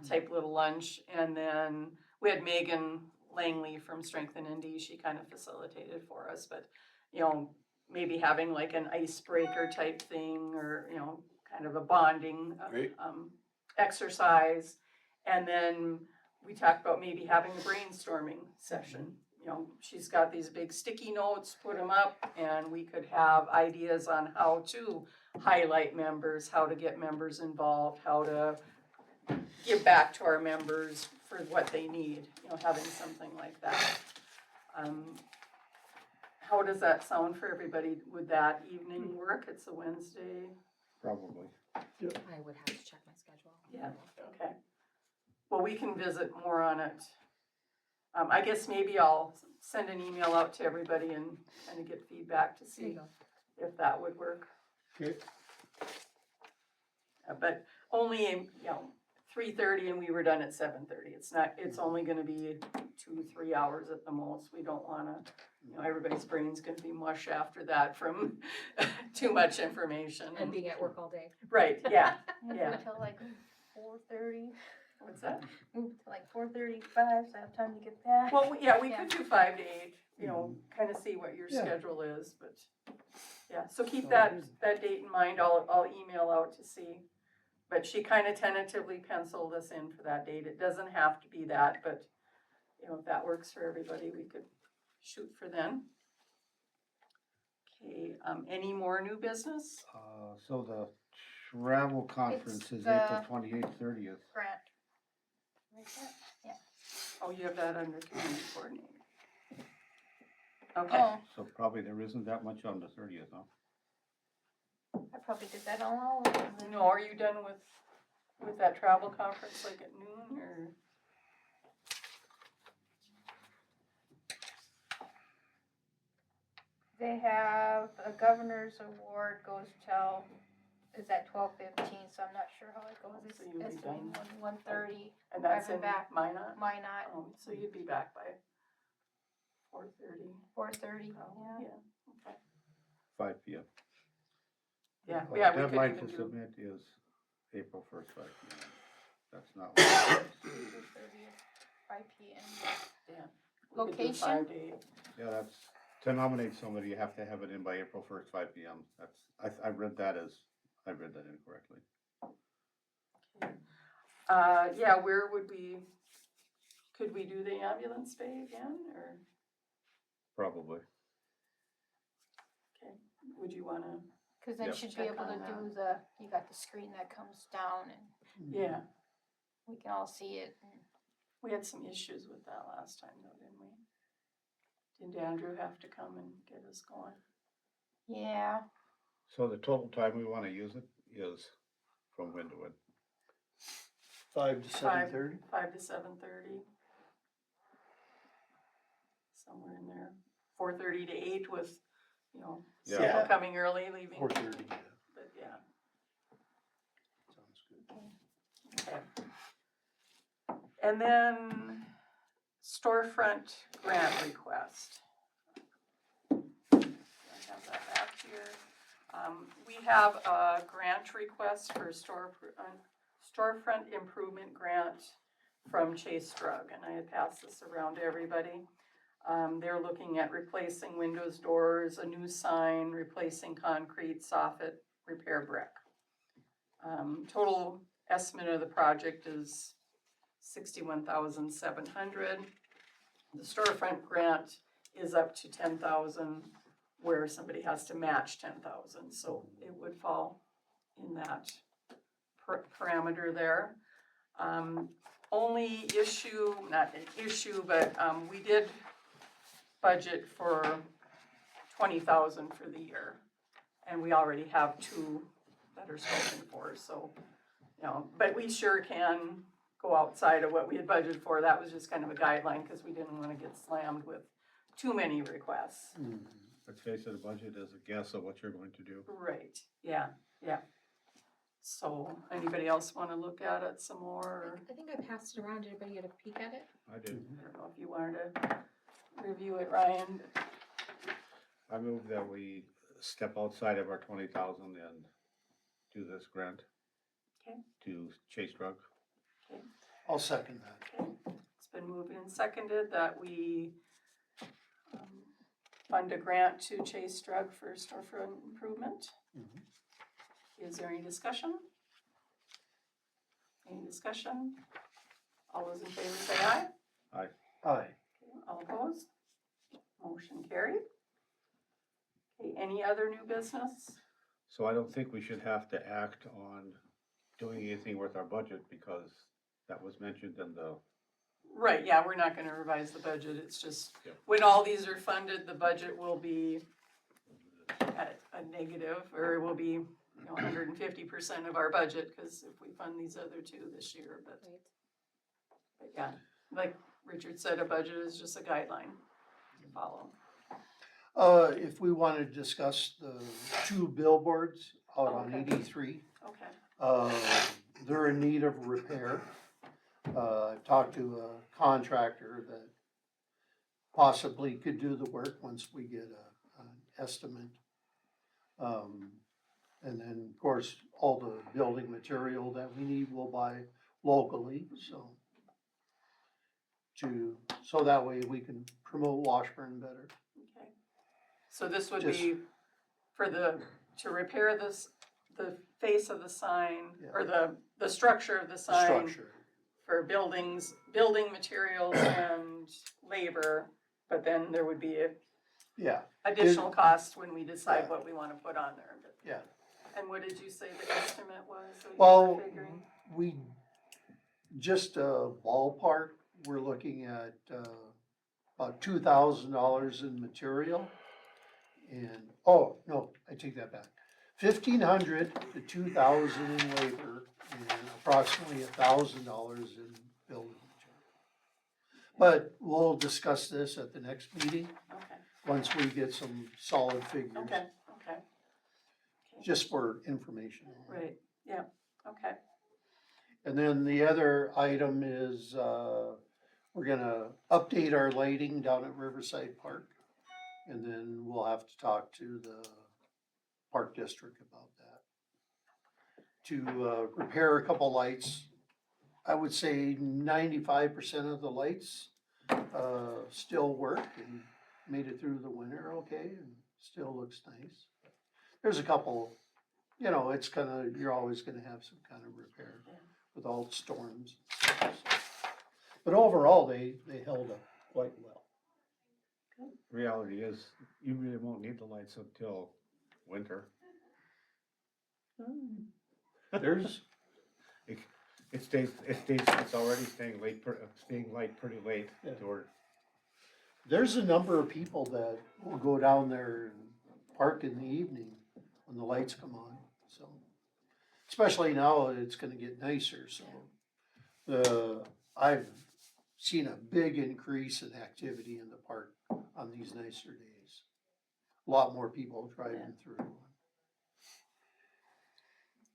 type little lunch, and then we had Megan Langley from Strength and ND, she kind of facilitated for us, but, you know, maybe having like an icebreaker type thing, or, you know, kind of a bonding, Great. exercise. And then we talked about maybe having a brainstorming session. You know, she's got these big sticky notes, put them up, and we could have ideas on how to highlight members, how to get members involved, how to give back to our members for what they need, you know, having something like that. How does that sound for everybody? Would that evening work? It's a Wednesday. Probably. I would have to check my schedule. Yeah, okay. Well, we can visit more on it. I guess maybe I'll send an email out to everybody and kind of get feedback to There you see go. if that would work. Okay. But only, you know, 3:30 and we were done at 7:30. It's not, it's only gonna be 2-3 hours at the most. We don't wanna, you know, everybody's brain's gonna be mush after that from too much information. And being at work all day. Right, yeah. Move Yeah. till like 4:30, What's that? move to like 4:35, so I have time to get back. Well, yeah, we Yeah. could do 5 to 8, you know, kind of see what your Yeah. schedule is, but, yeah, so keep that date in mind, I'll email out to see. But she kind of tentatively penciled us in for that date, it doesn't have to be that, but, you know, if that works for everybody, we could shoot for then. Okay, any more new business? So the travel conference is the- April 28th, 30th. Grant. Right there? Oh, you have that under community coordinator. Okay, Oh, So probably there isn't that much on the 30th, huh? I probably did that all over. no, are you done with that travel conference like at noon, or? They have a governor's award goes till, is at 12:15, so I'm not sure how it goes. So you'll be It's gonna be done. 1:30, And that's I've in been back. Minot? Minot, Oh, so you'd be back by 4:30? 4:30, Oh, yeah. okay. 5 p.m. Yeah, Uh, yeah, we could Deadline even to do, submit is April 1st, 5 p.m. That's not. 4:30, 5 p.m. we could do Location? 5 to 8. Yeah, that's, to nominate somebody, you have to have it in by April 1st, 5 p.m. That's, I read that incorrectly. Yeah, where would we, could we do the ambulance bay again, or, Probably. okay, would you wanna, Cause then Yep. she'd be Check able to on that. do you got the screen that comes down and yeah, we can all see it. And we had some issues with that last time though, didn't we? Didn't Andrew have to come and get us going? Yeah, So the total time we want to use it is from when to when? 5 to 7:30. 5 to 7:30. Somewhere in there, 4:30 to 8 with, you know, some Yeah. people coming early, leaving, 4:30, yeah. but yeah, Sounds good. okay. And then storefront grant request. I have that back here. We have a grant request for storefront improvement grant from Chase Drug, and I had passed this around to everybody. They're looking at replacing windows, doors, a new sign, replacing concrete, soffit, repair brick. Total estimate of the project is $61,700. The storefront grant is up to 10,000, where somebody has to match 10,000, so it would fall in that parameter there. Only issue, not an issue, but we did budget for 20,000 for the year, and we already have 2 that are spoken for, so, you know, but we sure can go outside of what we had budgeted for. That was just kind of a guideline, because we didn't want to get slammed with too many requests. Mhm. Let's face it, a budget is a guess of what you're going to do. Right, yeah. So, anybody else wanna look at it some more, or, I think I passed it around. Did anybody get a peek at it? I did. I don't know if you wanted to review it, Ryan. I move that we step outside of our 20,000 and do this grant. Okay. To Chase Drug. I'll second that. It's been moved and seconded that we fund a grant to Chase Drug for storefront improvement. Mhm. Is there any discussion? Any discussion? All those in favor say aye. Aye. All opposed? Motion carried. Okay, any other new business? So I don't think we should have to act on doing anything with our budget because that was mentioned in the, Right, yeah, we're not gonna revise the budget, it's just, Yep. when all these are funded, the budget will be at a negative, or it will be, 150% of our budget, cause if we fund these other two this year, but yeah, like Richard said, a budget is just a guideline to follow. If we wanna discuss the two billboards out on Okay. 83, Okay, they're in need of repair. I've talked to a contractor that possibly could do the work once we get an estimate. And then, of course, all the building material that we need we'll buy locally, so that way we can promote Washburn better. okay. So this would Just- be for to repair this, the face of the sign, or the structure of the The sign. structure. For buildings, building materials and labor, but then there would be Yeah, additional costs when we decide Yeah. what we wanna put on there. But- yeah. And what did you say the estimate was that you Well, were figuring? we, just a ballpark, we're looking at, about $2,000 in material. And, oh, no, I take that back. 1,500 to 2,000 in labor and approximately $1,000 in building material. But we'll discuss this at the next meeting, Okay, once we get some solid figures, okay. just for information. Right, yeah, okay, And then the other item is, we're gonna update our lighting down at Riverside Park. And then we'll have to talk to the Park District about that. To, repair a couple lights. I would say 95% of the lights, still work and made it through the winter okay and still looks nice. There's a couple, it's you're always gonna have some kind of repair Yeah. with all the storms. But overall, they held up quite well. reality is, you really won't need the lights until winter. There's, It's already staying light pretty late Yeah. toward, there's a number of people that will go down there and park in the evening when the lights come on, so. Especially now, it's gonna get nicer, so. I've seen a big increase in activity in the park on these nicer days. A lot more people driving through.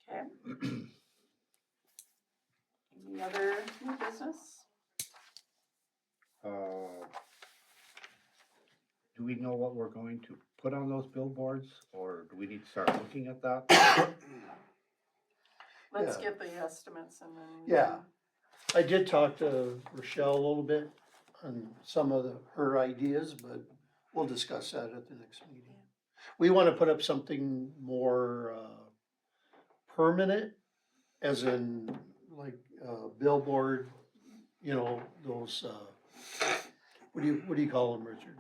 okay. Any other new business? do we know what we're going to put on those billboards, or do we need to start looking at that? Let's Yeah. get the estimates and then. Yeah. I did talk to Rochelle a little bit on some of her ideas, but we'll discuss that at the next meeting. We wanna put up something more, permanent, as in like, billboard, those, what do you call them, Richard?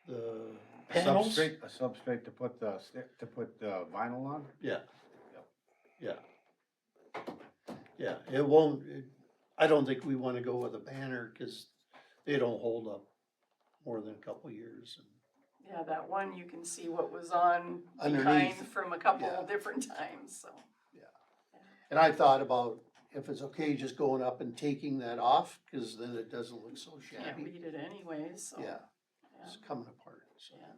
The panels? A substrate to put the vinyl on? Yeah. Yeah, it won't, I don't think we wanna go with a banner, cause they don't hold up more than a couple years. Yeah, that one, you can see what was on Underneath. behind from a couple Yeah. different times, so. And I thought about if it's okay just going up and taking that off, cause then it doesn't look so Can't shabby. read it anyways, so. Yeah, it's coming apart, so. Yeah.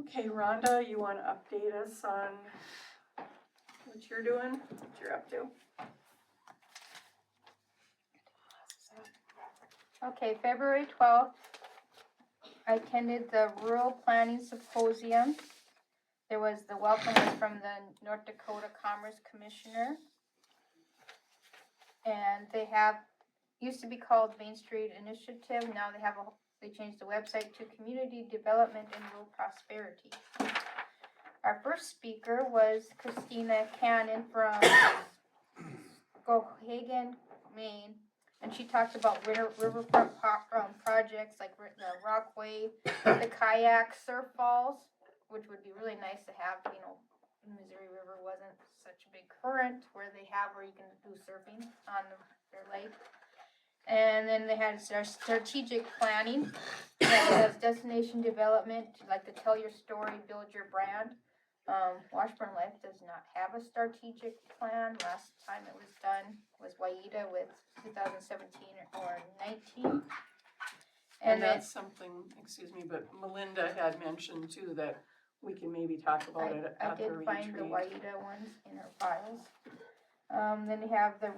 Okay, Rhonda, you wanna update us on what you're doing, what you're up to? Okay, February 12th, I attended the Rural Planning Symposium. There was, the welcome was from the North Dakota Commerce Commissioner. And they have, used to be called Main Street Initiative, now they changed the website to Community Development and Rural Prosperity. Our first speaker was Christina Cannon from Skowhegan, Maine. And she talked about riverfront projects like the Rockway, the kayak surf falls, which would be really nice to have, you know, Missouri River wasn't such a big current where you can do surfing on their lake. And then they had their strategic planning, that has destination development, like to tell your story, build your brand. Washburn Life does not have a strategic plan. Last time it was done was Waida with 2017 or 19. And that's something, excuse me, but Melinda had mentioned too that we can maybe talk about it I at the did retreat. find the Waida ones in her files. Then they had the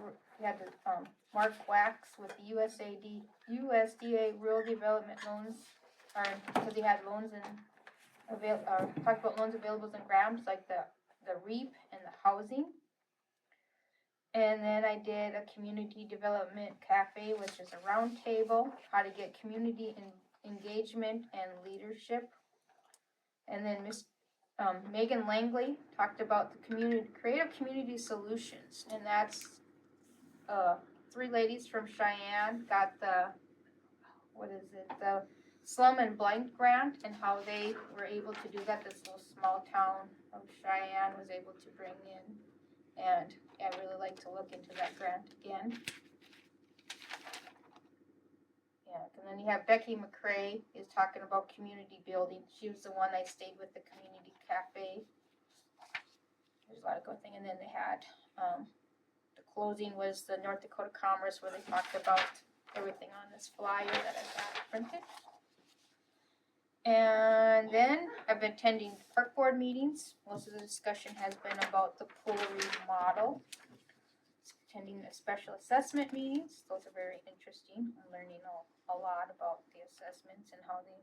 Mark Wax with the USDA Rural Development Loans, because they had loans and talked about loans availables and grants like the REAP and the housing. And then I did a community development cafe, which is a round table, how to get community engagement and leadership. And then Megan Langley talked about the creative community solutions, and that's 3 ladies from Cheyenne got the Slum and Blight grant, and how they were able to do that. This little small town of Cheyenne was able to bring in, and I'd really like to look into that grant again. Yeah, and then you have Becky McCrae is talking about community building. She was the one I stayed with the community cafe. There's a lot of good things. And then they had the closing was the North Dakota Commerce, where they talked about everything on this flyer that I got printed. And then I've been attending park board meetings. Most of the discussion has been about the pool remodel. Attending the special assessment meetings. Those are very interesting. I'm learning a lot about the assessments and how they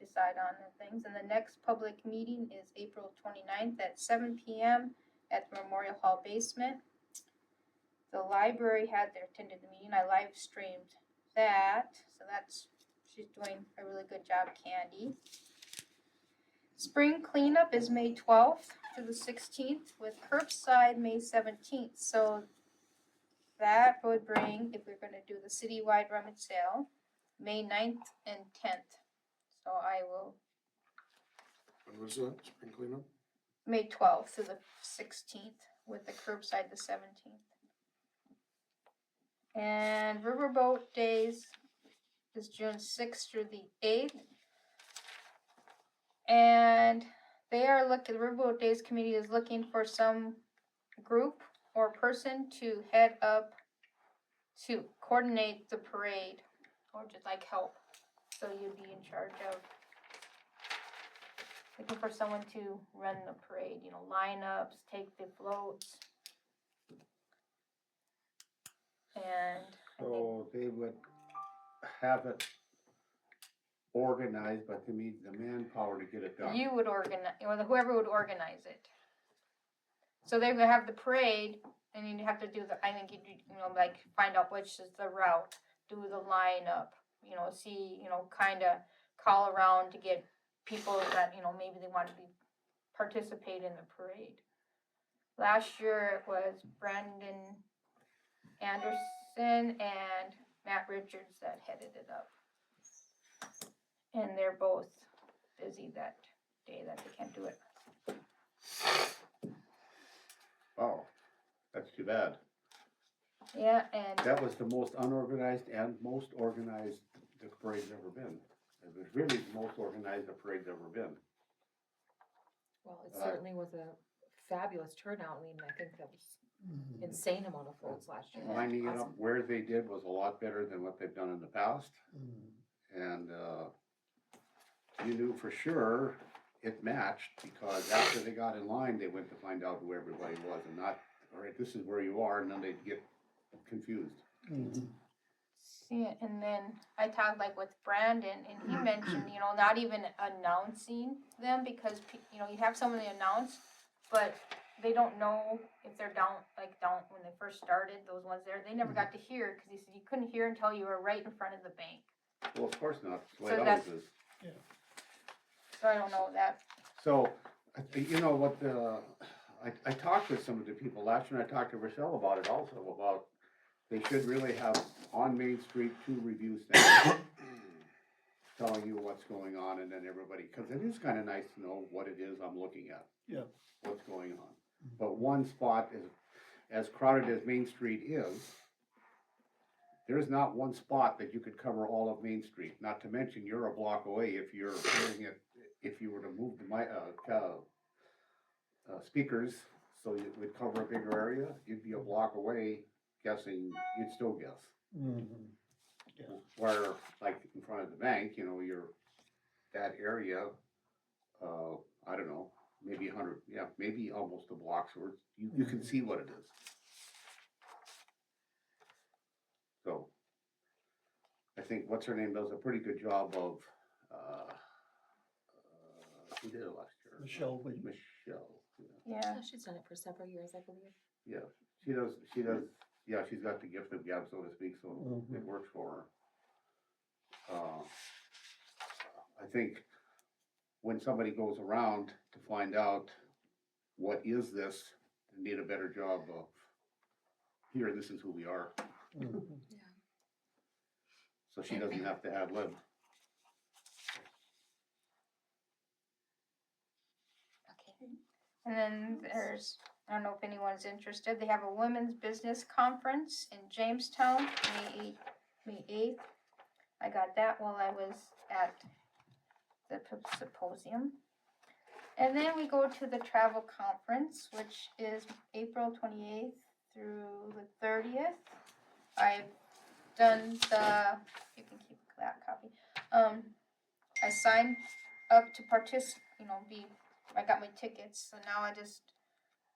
decide on the things. And the next public meeting is April 29th at 7 p.m. at the Memorial Hall basement. The library attended the meeting. I live streamed that. So she's doing a really good job, Candy. Spring cleanup is May 12th to the 16th with curbside May 17th. So that would bring, if we're going to do the citywide rummage sale, May 9th and 10th. So I will. When was that, spring cleanup? May 12th to the 16th with the curbside the 17th. And Riverboat Days is June 6th through the 8th. And the Riverboat Days Committee is looking for some group or person to head up to coordinate the parade, or just like help. So you'd be in charge of looking for someone to run the parade, lineups, take the floats. And So they would have it organized, but they need the manpower to get it done. you would organize, or whoever would organize it. So they're gonna have the parade, and you'd have to do I think you like find out which is the route, do the lineup, see, kind of call around to get people that, maybe they want to participate in the parade. Last year it was Brandon Anderson and Matt Richards that headed it up. And they're both busy that day that they can't do it. Oh, that's too bad. Yeah, and That was the most unorganized and most organized the parade's ever been. It was really the most organized the parade's ever been. Well, it certainly was a fabulous turnout. I mean, I think that was insane amount of folks last year. Lining it Awesome. up where they did was a lot better than what they've done in the past. And, you knew for sure it matched, because after they got in line, they went to find out who everybody was, and not, all right, this is where you are, and then they'd get confused. Mhm. See, and then I talked like with Brandon, and he mentioned, you know, not even announcing them, because, you know, you have someone they announce, but they don't know if they're down, when they first started, those ones there, they never got to hear, cause he said you couldn't hear until you were right in front of the bank. Well, of course not, that's the way So it always that's- is. So I don't know that. So, you know what, I talked with some of the people last year, and I talked to Rochelle about it also, about they should really have on Main Street 2 review stands telling you what's going on, and then everybody, cause it is kinda nice to know what it is I'm looking at. Yeah. What's going on. But one spot is, as crowded as Main Street is, there's not one spot that you could cover all of Main Street, not to mention you're a block away if you're hearing it, if you were to move the speakers, so it would cover a bigger area, you'd be a block away guessing, you'd still guess. Mhm. Where, like, in front of the bank, you know, you're, that area, I don't know, maybe 100, yeah, maybe almost a block, so you can see what it is. So, I think, what's her name does a pretty good job of, who did it last year? Michelle Williams. Michelle, Yeah. Yeah, she's done it for several years, I believe. yeah, she does, yeah, she's got the gift of gab, so to speak, so it works for her. I think when somebody goes around to find out what is this, they need a better job of, here, this is who we are, Mhm. so she doesn't have to ad lib. Okay. And then there's, I don't know if anyone's interested, they have a women's business conference in Jamestown, May 8th. I got that while I was at the symposium. And then we go to the travel conference, which is April 28th through the 30th. I've done you can keep that copy. I signed up to I got my tickets, so now I just,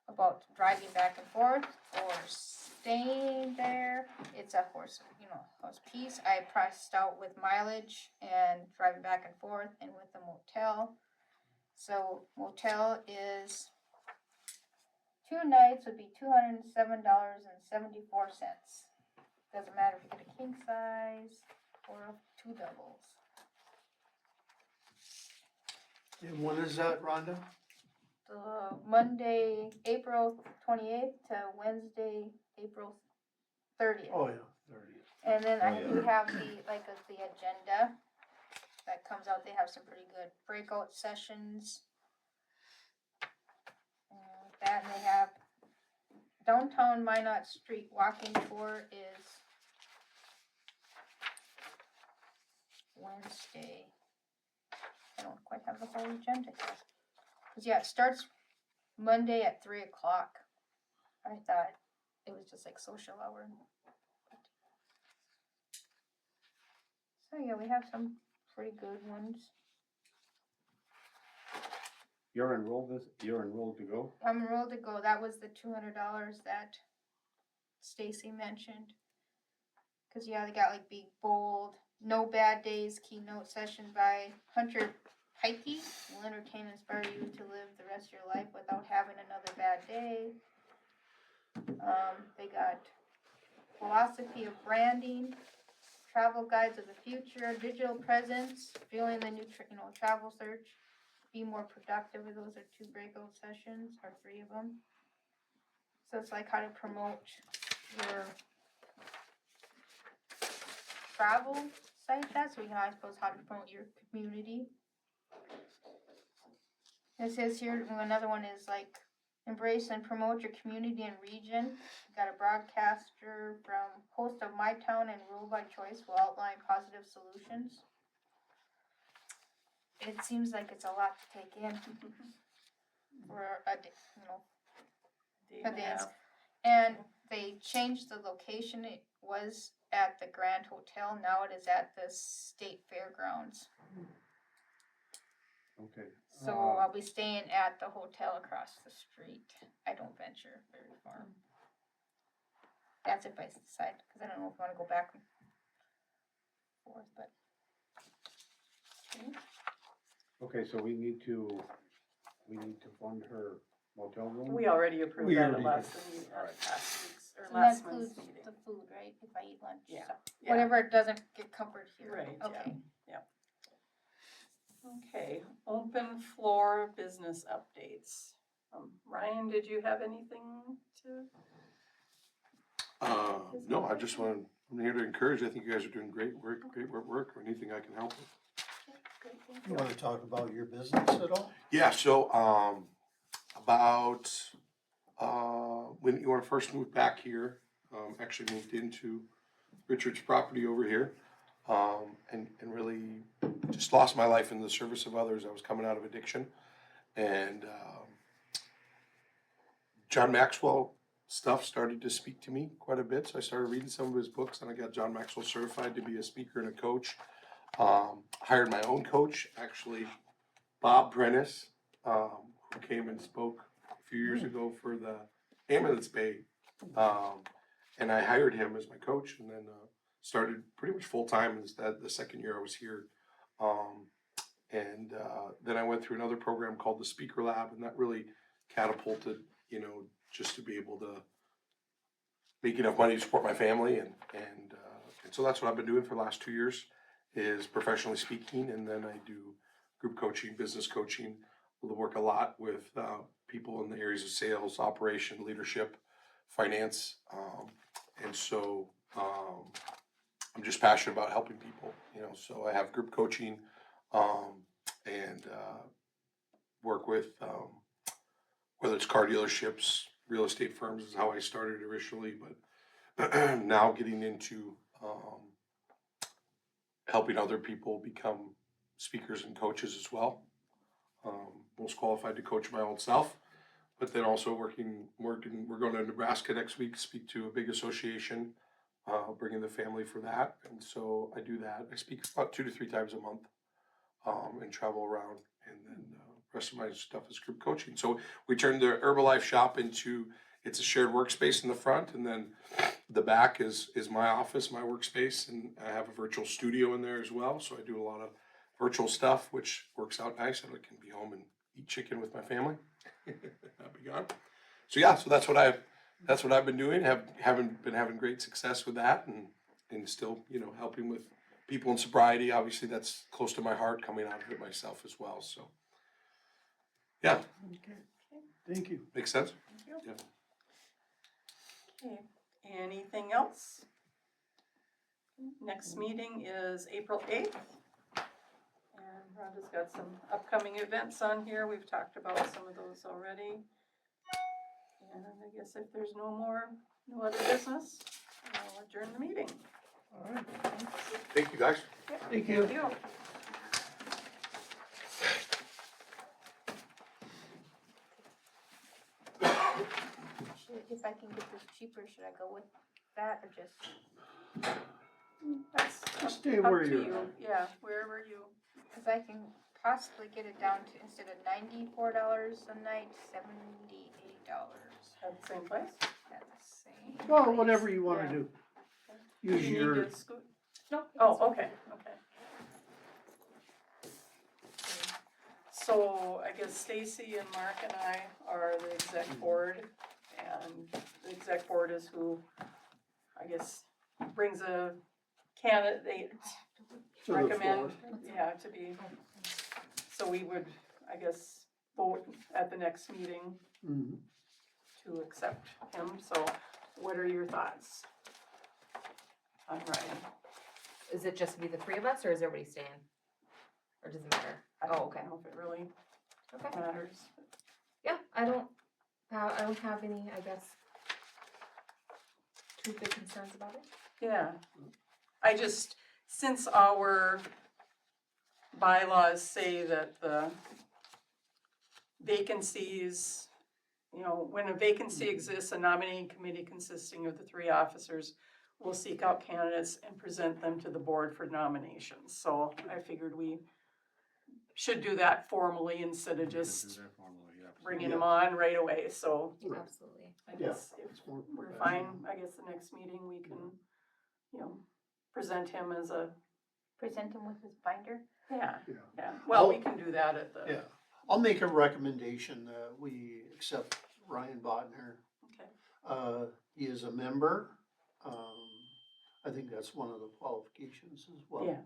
about driving back and forth or staying there. It's a horse piece. I priced out with mileage and driving back and forth, and with the motel. So motel is 2 nights would be $207.74. Doesn't matter if you get a king size or 2 doubles. And when is that, Rhonda? The Monday, April 28th to Wednesday, April 30th. Oh, yeah, 30th. And then I Oh, do have the agenda that comes out. They have some pretty good breakout sessions. And they have downtown Minot Street walking tour is Wednesday. I don't quite have the whole agenda here. Cause yeah, it starts Monday at 3 o'clock. I thought it was just like social hour. So yeah, we have some pretty good ones. You're enrolled to go? I'm enrolled to go. That was the $200 that Stacy mentioned. Cause yeah, they got like big bold, no bad days keynote session by Hunter Pikey will entertain and inspire you to live the rest of your life without having another bad day. They got philosophy of branding, travel guides of the future, digital presence, feeling the new travel search, be more productive. Those are 2 breakout sessions, or 3 of them. So it's like how to promote your travel site. That's what I suppose how to promote your community. It says here another one is like embrace and promote your community and region. Got a broadcaster from host of My Town and Rule by Choice will outline positive solutions. It seems like it's a lot to take in for a day, Day a and a dance. half. And they changed the location. It was at the Grand Hotel, now it is at the State Fairgrounds. Okay. So I'll be staying at the hotel across the street. I don't venture very far. That's if I decide, because I don't know if I want to go back and forth, but. Okay, so we need to fund her motel room? We already approved We that already at last did. meeting, Alright. last week's, or And that last includes month's meeting. the food, right? If I eat lunch, Yeah. so Yeah. whatever doesn't get covered here. Right, yeah. Okay. Okay, open floor business updates. Ryan, did you have anything to? No, I'm here to encourage. I think you guys are doing great work, or anything I can help with. Great, thank You you. wanna talk about your business at all? Yeah, so, about, when you wanna first move back here, actually moved into Richard's property over here. And really just lost my life in the service of others. I was coming out of addiction. And, John Maxwell stuff started to speak to me quite a bit. So I started reading some of his books and I got John Maxwell certified to be a speaker and a coach. Hired my own coach, actually, Bob Prentice, who came and spoke a few years ago for the Ambulance Bay. And I hired him as my coach and then started pretty much full time the second year I was here. And then I went through another program called the Speaker Lab, and that really catapulted, just to be able to make enough money to support my family. And so that's what I've been doing for the last 2 years, is professionally speaking, and then I do group coaching, business coaching. I work a lot with people in the areas of sales, operation, leadership, finance, and so I'm just passionate about helping people. So I have group coaching and work with whether it's car dealerships, real estate firms is how I started originally, but now getting into helping other people become speakers and coaches as well. Most qualified to coach my own self, but then also working. We're going to Nebraska next week, speak to a big association, bringing the family for that. And so I do that. I speak about 2 to 3 times a month, and travel around. And then the rest of my stuff is group coaching. So we turned the Herbalife shop into, it's a shared workspace in the front, and then the back is my office, my workspace, and I have a virtual studio in there as well. So I do a lot of virtual stuff, which works out nice. I can be home and eat chicken with my family. I'll be gone. So yeah, so that's what I've been doing. Been having great success with that, and still, helping with people in sobriety. Obviously, that's close to my heart, coming out of it myself as well. So yeah, Thank you. makes sense. Thank you. Yeah. Okay, anything else? Next meeting is April 8th. And Rhonda's got some upcoming events on here. We've talked about some of those already. And I guess if there's no other business, I'll adjourn the meeting. All right. Thank you, guys. Thank you. Thank you. If I can get this cheaper, should I go with that or just, That's Stay up where to you're you. at. Yeah, wherever you, because I can possibly get it down to, instead of $94 a night, $78 at the same place. at the same. Well, place. whatever you wanna Yeah. do. You Use need your, to scoot. No. Oh, okay. So I guess Stacy and Mark and I are the exec board, and the exec board is who, I guess, brings a candidate, to the recommend, floor. yeah, to be, so we would, I guess, vote at the next meeting Mhm. to accept him, so what are your thoughts on Ryan? Is it just be the 3 of us, or is everybody staying? Or does it matter? I Oh, don't okay. know if it really Okay. matters. Yeah, I don't have any, I guess, too big concerns about it. Yeah, I just, since our bylaws say that the vacancies, when a vacancy exists, a nominating committee consisting of the 3 officers we'll seek out candidates and present them to the board for nominations. So I figured we should do that formally instead of just bringing them on right away, so Absolutely. I Yeah. guess if It's more we're professional. fine, I guess the next meeting we can, you know, present him as a, Present him with his binder. yeah, Yeah. yeah, well, we can do that at the, Yeah, I'll make a recommendation that we accept Ryan Bodnar. okay, He is a member, I think that's one of the qualifications as well. yeah,